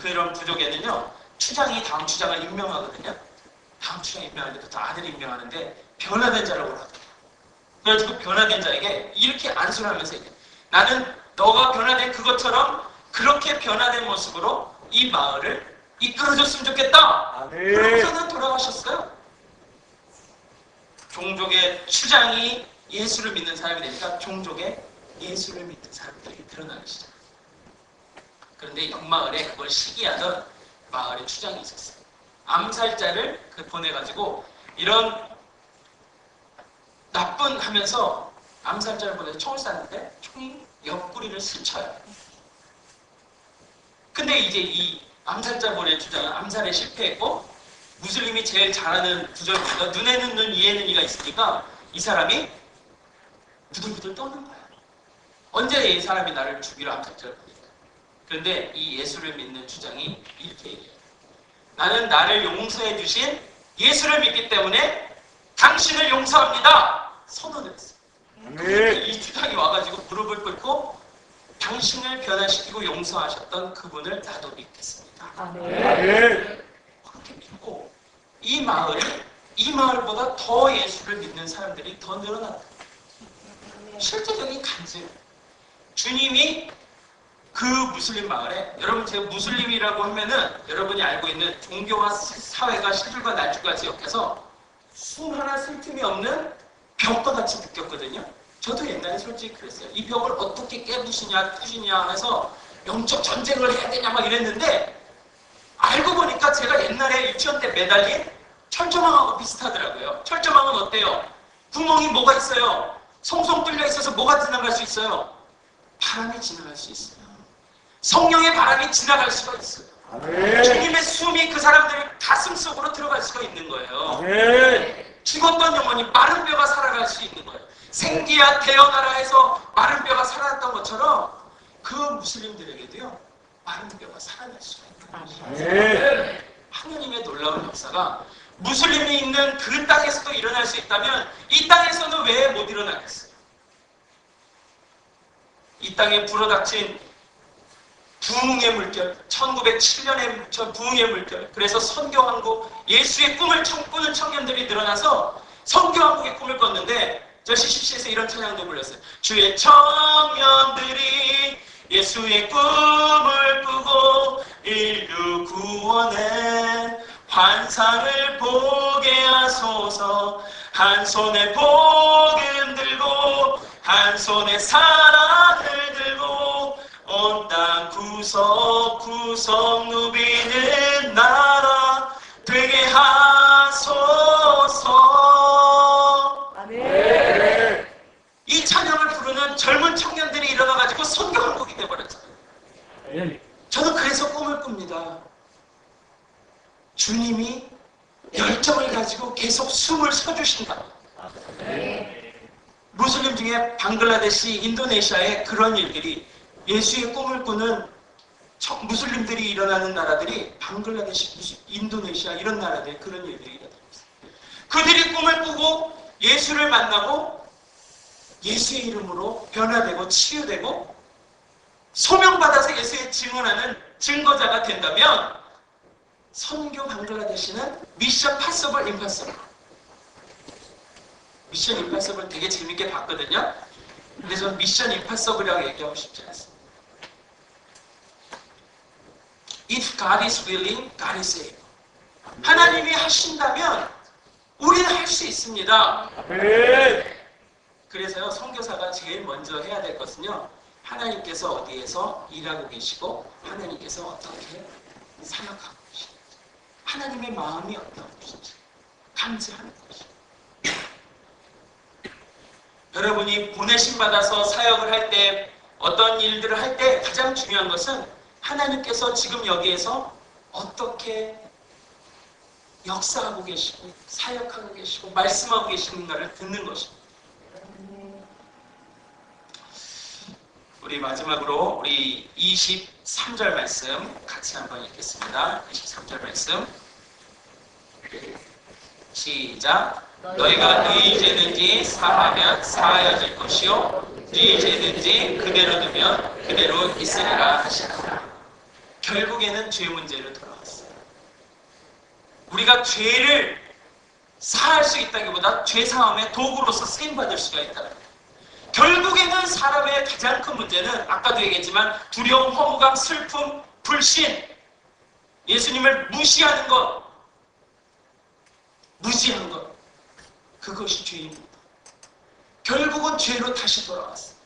그런 부족에는요. 추장이 다음 추장을 임명하거든요. 다음 추장 임명하는데 또 아들이 임명하는데 변화된 자라고 하더라고요. 그래가지고 변화된 자에게 이렇게 안수하면서 얘기해요. 나는 너가 변화된 그것처럼 그렇게 변화된 모습으로 이 마을을 이끌어줬으면 좋겠다. 그러고서는 돌아가셨어요. 종족의 추장이 예수를 믿는 사람이 되니까 종족의 예수를 믿는 사람들이 드러나기 시작해요. 그런데 옆마을에 그걸 시기하던 마을의 추장이 있었어요. 암살자를 보내가지고 이런 나쁜 하면서 암살자를 보내서 총을 쐈는데 총이 옆구리를 스쳐요. 근데 이제 이 암살자 보낸 주장은 암살에 실패했고 무슬림이 제일 잘하는 구절보다 눈에는 눈, 이에는 이가 있으니까 이 사람이 부들부들 떠는 거야. 언제 이 사람이 나를 죽이러 앞장설 겁니까? 그런데 이 예수를 믿는 주장이 이렇게 얘기해요. 나는 나를 용서해 주신 예수를 믿기 때문에 당신을 용서합니다. 선언을 했어요. 아멘. 이 주장이 와가지고 무릎을 꿇고 당신을 변화시키고 용서하셨던 그분을 나도 믿겠습니다. 아멘. 그렇게 믿고 이 마을보다 더 예수를 믿는 사람들이 더 늘어났다. 실제적인 간증. 주님이 그 무슬림 마을에, 여러분 제가 무슬림이라고 하면은 여러분이 알고 있는 종교와 사회가 시들과 날줄과 지역에서 숨 하나 쓸 틈이 없는 벽과 같이 느꼈거든요. 저도 옛날에 솔직히 그랬어요. 이 벽을 어떻게 깨부시냐 부시냐 해서 영적 전쟁을 해야 되냐 막 이랬는데, 알고 보니까 제가 옛날에 유치원 때 매달린 철조망하고 비슷하더라고요. 철조망은 어때요? 구멍이 뭐가 있어요? 송송 뚫려 있어서 뭐가 지나갈 수 있어요? 바람이 지나갈 수 있어요. 성령의 바람이 지나갈 수가 있어요. 아멘. 주님의 숨이 그 사람들 가슴 속으로 들어갈 수가 있는 거예요. 아멘. 죽었던 영혼이 마른 뼈가 살아갈 수 있는 거예요. 생기야 태어나라 해서 마른 뼈가 살아났던 것처럼 그 무슬림들에게도요, 마른 뼈가 살아날 수가 있는 거예요. 아멘. 하나님의 놀라운 역사가 무슬림이 있는 그 땅에서도 일어날 수 있다면 이 땅에서는 왜 못 일어나겠어요? 이 땅에 불어닥친 부흥의 물결, 1907년에 부흥의 물결, 그래서 선교왕국, 예수의 꿈을 꾸는 청년들이 늘어나서 선교왕국의 꿈을 꿨는데, 저 CCC에서 이런 찬양도 불렀어요. 주의 청년들이 예수의 꿈을 꾸고 인류 구원의 환상을 보게 하소서. 한 손에 복음 들고 한 손에 사랑을 들고 온 땅 구석구석 누비는 나라 되게 하소서. 아멘. 이 찬양을 부르는 젊은 청년들이 일어나가지고 선교왕국이 되어버렸잖아요. 저는 그래서 꿈을 꿉니다. 주님이 열정을 가지고 계속 숨을 쉬어주신다. 무슬림 중에 방글라데시, 인도네시아에 그런 일들이, 예수의 꿈을 꾸는 무슬림들이 일어나는 나라들이 방글라데시, 인도네시아 이런 나라들에 그런 일들이 일어나고 있어요. 그들이 꿈을 꾸고 예수를 만나고 예수의 이름으로 변화되고 치유되고 소명받아서 예수의 증언하는 증거자가 된다면, 선교 방글라데시는 미션 파서블 임파서블. 미션 임파서블 되게 재밌게 봤거든요. 근데 저는 미션 임파서블이라고 얘기하고 싶지 않습니다. If God is willing, God is able. 하나님이 하신다면 우리는 할 수 있습니다. 아멘. 그래서요, 선교사가 제일 먼저 해야 될 것은요, 하나님께서 어디에서 일하고 계시고 하나님께서 어떻게 사역하고 계시는지, 하나님의 마음이 어떤 것인지 감지하는 것이죠. 여러분이 보내심 받아서 사역을 할 때, 어떤 일들을 할 때 가장 중요한 것은 하나님께서 지금 여기에서 어떻게 역사하고 계시고 사역하고 계시고 말씀하고 계시는가를 듣는 것입니다. 우리 마지막으로 우리 23절 말씀 같이 한번 읽겠습니다. 23절 말씀 시작. 너희가 너희 죄든지 사하면 사하여질 것이요 너희 죄든지 그대로 두면 그대로 있으리라 하시니라. 결국에는 죄 문제로 돌아왔어요. 우리가 죄를 사할 수 있다기보다 죄 사함의 도구로서 쓰임받을 수가 있다는 거예요. 결국에는 사람의 가장 큰 문제는 아까도 얘기했지만 두려움, 허무감, 슬픔, 불신, 예수님을 무시하는 것, 무시한 것, 그것이 죄입니다. 결국은 죄로 다시 돌아왔어요.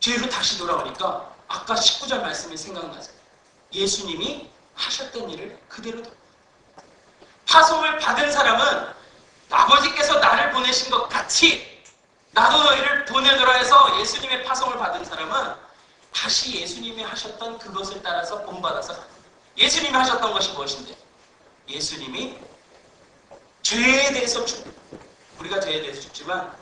죄로 다시 돌아오니까 아까 19절 말씀이 생각나죠. 예수님이 하셨던 일을 그대로 파송을 받은 사람은 아버지께서 나를 보내신 것 같이 나도 너희를 보내노라 해서 예수님의 파송을 받은 사람은 다시 예수님이 하셨던 그것을 따라서 본받아서, 예수님이 하셨던 것이 무엇인데? 예수님이 죄에 대해서 우리가 죄에 대해서 죽지만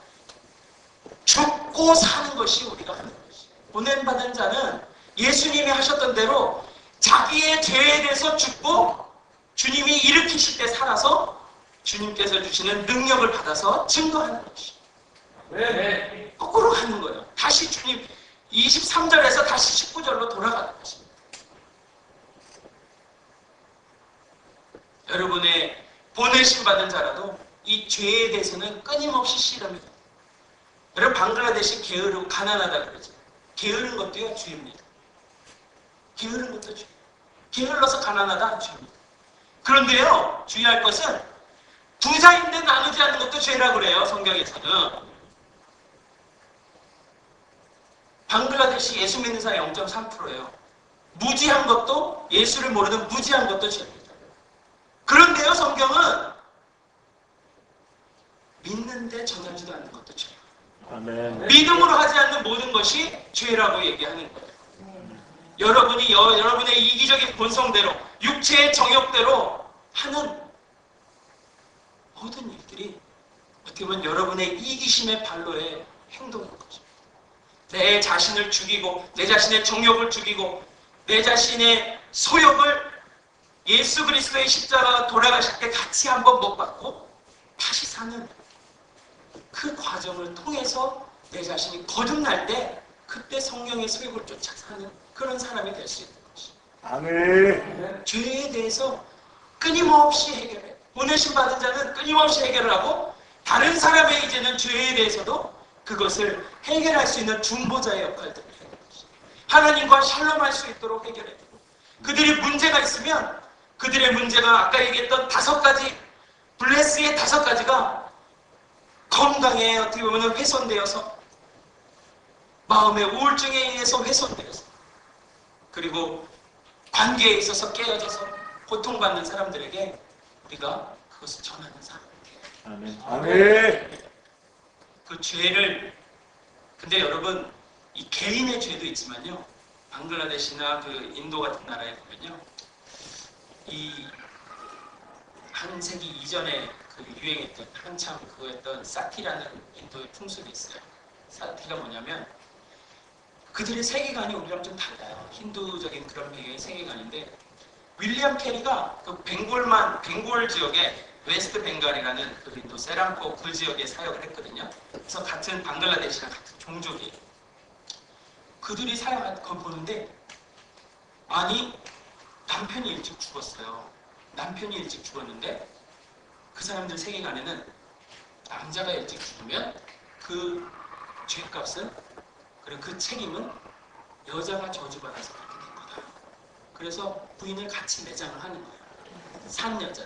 죽고 사는 것이 우리가 하는 것이. 보냄받은 자는 예수님이 하셨던 대로 자기의 죄에 대해서 죽고 주님이 일으키실 때 살아서 주님께서 주시는 능력을 받아서 증거하는 것이. 네. 거꾸로 가는 거예요. 다시 주님 23절에서 다시 19절로 돌아가는 것입니다. 여러분의 보내심 받은 자라도 이 죄에 대해서는 끊임없이 씨름합니다. 여러분 방글라데시 게으르고 가난하다 그러죠. 게으른 것도요 죄입니다. 게으른 것도 죄. 게을러서 가난하다 죄입니다. 그런데요 주의할 것은 부자인데 나누지 않는 것도 죄라고 그래요. 성경에서는. 방글라데시 예수 믿는 사람 0.3%예요. 무지한 것도 예수를 모르는 무지한 것도 죄입니다. 그런데요 성경은 믿는데 전하지도 않는 것도 죄예요. 아멘. 믿음으로 하지 않는 모든 것이 죄라고 얘기하는 거예요. 여러분이 여러분의 이기적인 본성대로 육체의 정욕대로 하는 모든 일들이 어떻게 보면 여러분의 이기심의 발로의 행동인 거죠. 내 자신을 죽이고 내 자신의 정욕을 죽이고 내 자신의 소욕을 예수 그리스도의 십자가 돌아가실 때 같이 한번 못 받고 다시 사는 그 과정을 통해서 내 자신이 거듭날 때 그때 성령의 소욕을 쫓아 사는 그런 사람이 될 수 있는 것입니다. 아멘. 죄에 대해서 끊임없이 해결해. 보내심 받은 자는 끊임없이 해결을 하고 다른 사람의 이제는 죄에 대해서도 그것을 해결할 수 있는 중보자의 역할들을 해야 되는 것입니다. 하나님과 샬롬할 수 있도록 해결해야 되고 그들이 문제가 있으면 그들의 문제가 아까 얘기했던 5가지 블레스의 5가지가 건강에 어떻게 보면 훼손되어서 마음의 우울증에 의해서 훼손되어서 그리고 관계에 있어서 깨어져서 고통받는 사람들에게 우리가 그것을 전하는 사람이에요. 아멘. 아멘. 그 죄를 근데 여러분 이 개인의 죄도 있지만요. 방글라데시나 그 인도 같은 나라에 보면요. 이 한 세기 이전에 그 유행했던 한참 그거였던 사티라는 인도의 풍습이 있어요. 사티가 뭐냐면 그들의 세계관이 우리랑 좀 달라요. 힌두적인 그런 배경의 세계관인데 윌리엄 캐리가 그 벵골 지역에 웨스트 벵갈이라는 그 인도 세랑코 그 지역에 사역을 했거든요. 그래서 같은 방글라데시랑 같은 종족이에요. 그들이 사역한 거 보는데 아니 남편이 일찍 죽었어요. 남편이 일찍 죽었는데 그 사람들 세계관에는 남자가 일찍 죽으면 그 죄값은 그리고 그 책임은 여자가 저주받아서 그렇게 된 거다. 그래서 부인을 같이 매장을 하는 거예요. 산 여자.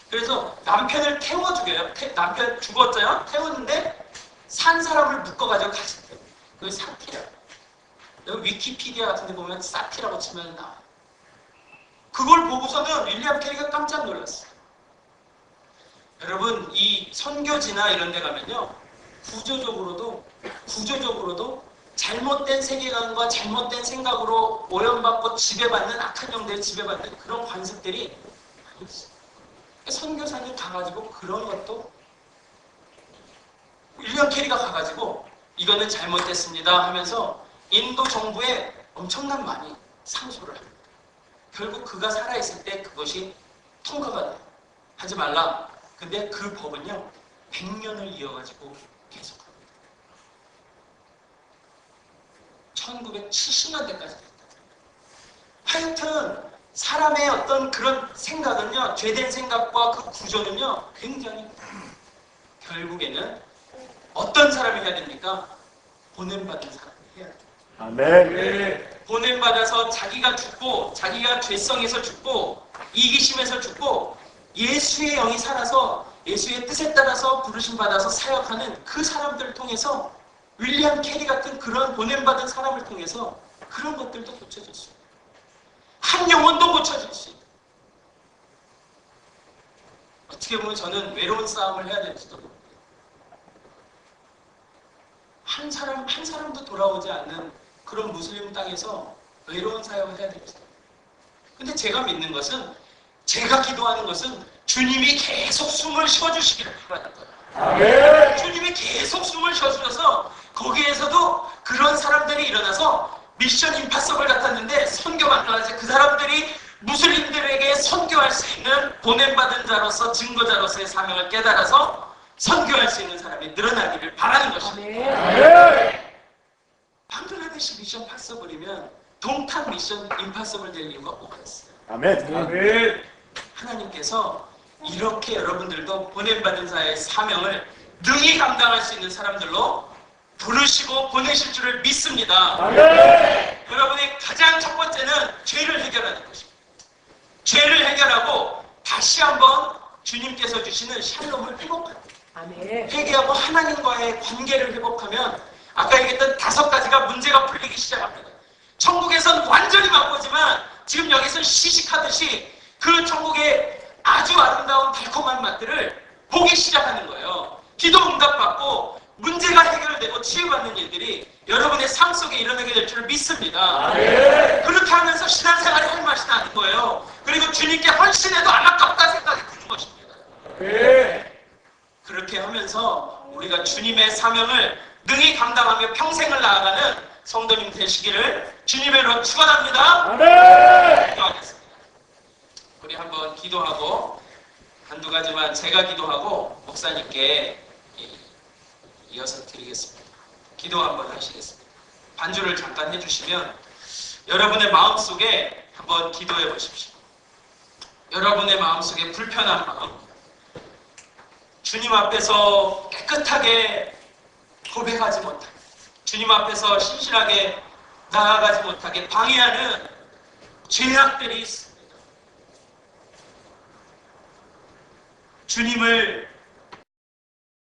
그래서 남편을 태워 죽여요. 남편 죽었잖아요. 태웠는데 산 사람을 묶어가지고 같이 태워요. 그게 사티라. 여기 위키피디아 같은 데 보면 사티라고 치면 나와요. 그걸 보고서는 윌리엄 캐리가 깜짝 놀랐어요. 여러분 이 선교지나 이런 데 가면요. 구조적으로도 잘못된 세계관과 잘못된 생각으로 오염받고 지배받는 악한 영들에 지배받는 그런 관습들이 많이 있어요. 선교사님 가가지고 그런 것도 윌리엄 캐리가 가가지고 이거는 잘못됐습니다 하면서 인도 정부에 엄청난 많이 상소를 합니다. 결국 그가 살아있을 때 그것이 통과가 돼요. 하지 말라. 근데 그 법은요 100년을 이어가지고 계속합니다. 1970년대까지 됐다. 하여튼 사람의 어떤 그런 생각은요 죄된 생각과 그 구조는요 굉장히 결국에는 어떤 사람이 해야 됩니까? 보냄받은 사람이 해야 돼요. 아멘. 보냄받아서 자기가 죽고 자기가 죄성에서 죽고 이기심에서 죽고 예수의 영이 살아서 예수의 뜻에 따라서 부르심 받아서 사역하는 그 사람들을 통해서 윌리엄 캐리 같은 그런 보냄받은 사람을 통해서 그런 것들도 고쳐질 수 있어요. 한 영혼도 고쳐질 수 있어요. 어떻게 보면 저는 외로운 싸움을 해야 될지도 모르겠어요. 한 사람도 돌아오지 않는 그런 무슬림 땅에서 외로운 사역을 해야 되겠어요. 근데 제가 믿는 것은 제가 기도하는 것은 주님이 계속 숨을 쉬어주시기를 바라는 거예요. 아멘. 주님이 계속 숨을 쉬어주셔서 거기에서도 그런 사람들이 일어나서 미션 임파서블 같았는데 선교가 나와서 그 사람들이 무슬림들에게 선교할 수 있는 보냄받은 자로서 증거자로서의 사명을 깨달아서 선교할 수 있는 사람이 늘어나기를 바라는 것입니다. 아멘. 방글라데시 미션 파서블이면 동탄 미션 임파서블 될 이유가 뭐가 있어요? 아멘. 아멘. 하나님께서 이렇게 여러분들도 보냄받은 자의 사명을 능히 감당할 수 있는 사람들로 부르시고 보내실 줄을 믿습니다. 아멘. 여러분의 가장 첫 번째는 죄를 해결하는 것입니다. 죄를 해결하고 다시 한번 주님께서 주시는 샬롬을 회복하는 거예요. 아멘. 회개하고 하나님과의 관계를 회복하면 아까 얘기했던 5가지가 문제가 풀리기 시작합니다. 천국에선 완전히 바꾸지만 지금 여기서 시식하듯이 그 천국의 아주 아름다운 달콤한 맛들을 보기 시작하는 거예요. 기도 응답받고 문제가 해결되고 치유받는 일들이 여러분의 삶 속에 일어나게 될 줄을 믿습니다. 그렇게 하면서 신앙생활이 할 맛이 나는 거예요. 그리고 주님께 헌신해도 안 아깝다 생각이 드는 것입니다. 그렇게 하면서 우리가 주님의 사명을 능히 감당하며 평생을 나아가는 성도님 되시기를 주님의 이름으로 축원합니다. 아멘. 기도하겠습니다. 우리 한번 기도하고 한두 가지만 제가 기도하고 목사님께 이어서 드리겠습니다. 기도 한번 하시겠습니다. 반주를 잠깐 해주시면 여러분의 마음속에 한번 기도해 보십시오. 여러분의 마음속에 불편한 마음, 주님 앞에서 깨끗하게 고백하지 못하게, 주님 앞에서 신실하게 나아가지 못하게 방해하는 죄악들이 있습니다. 주님을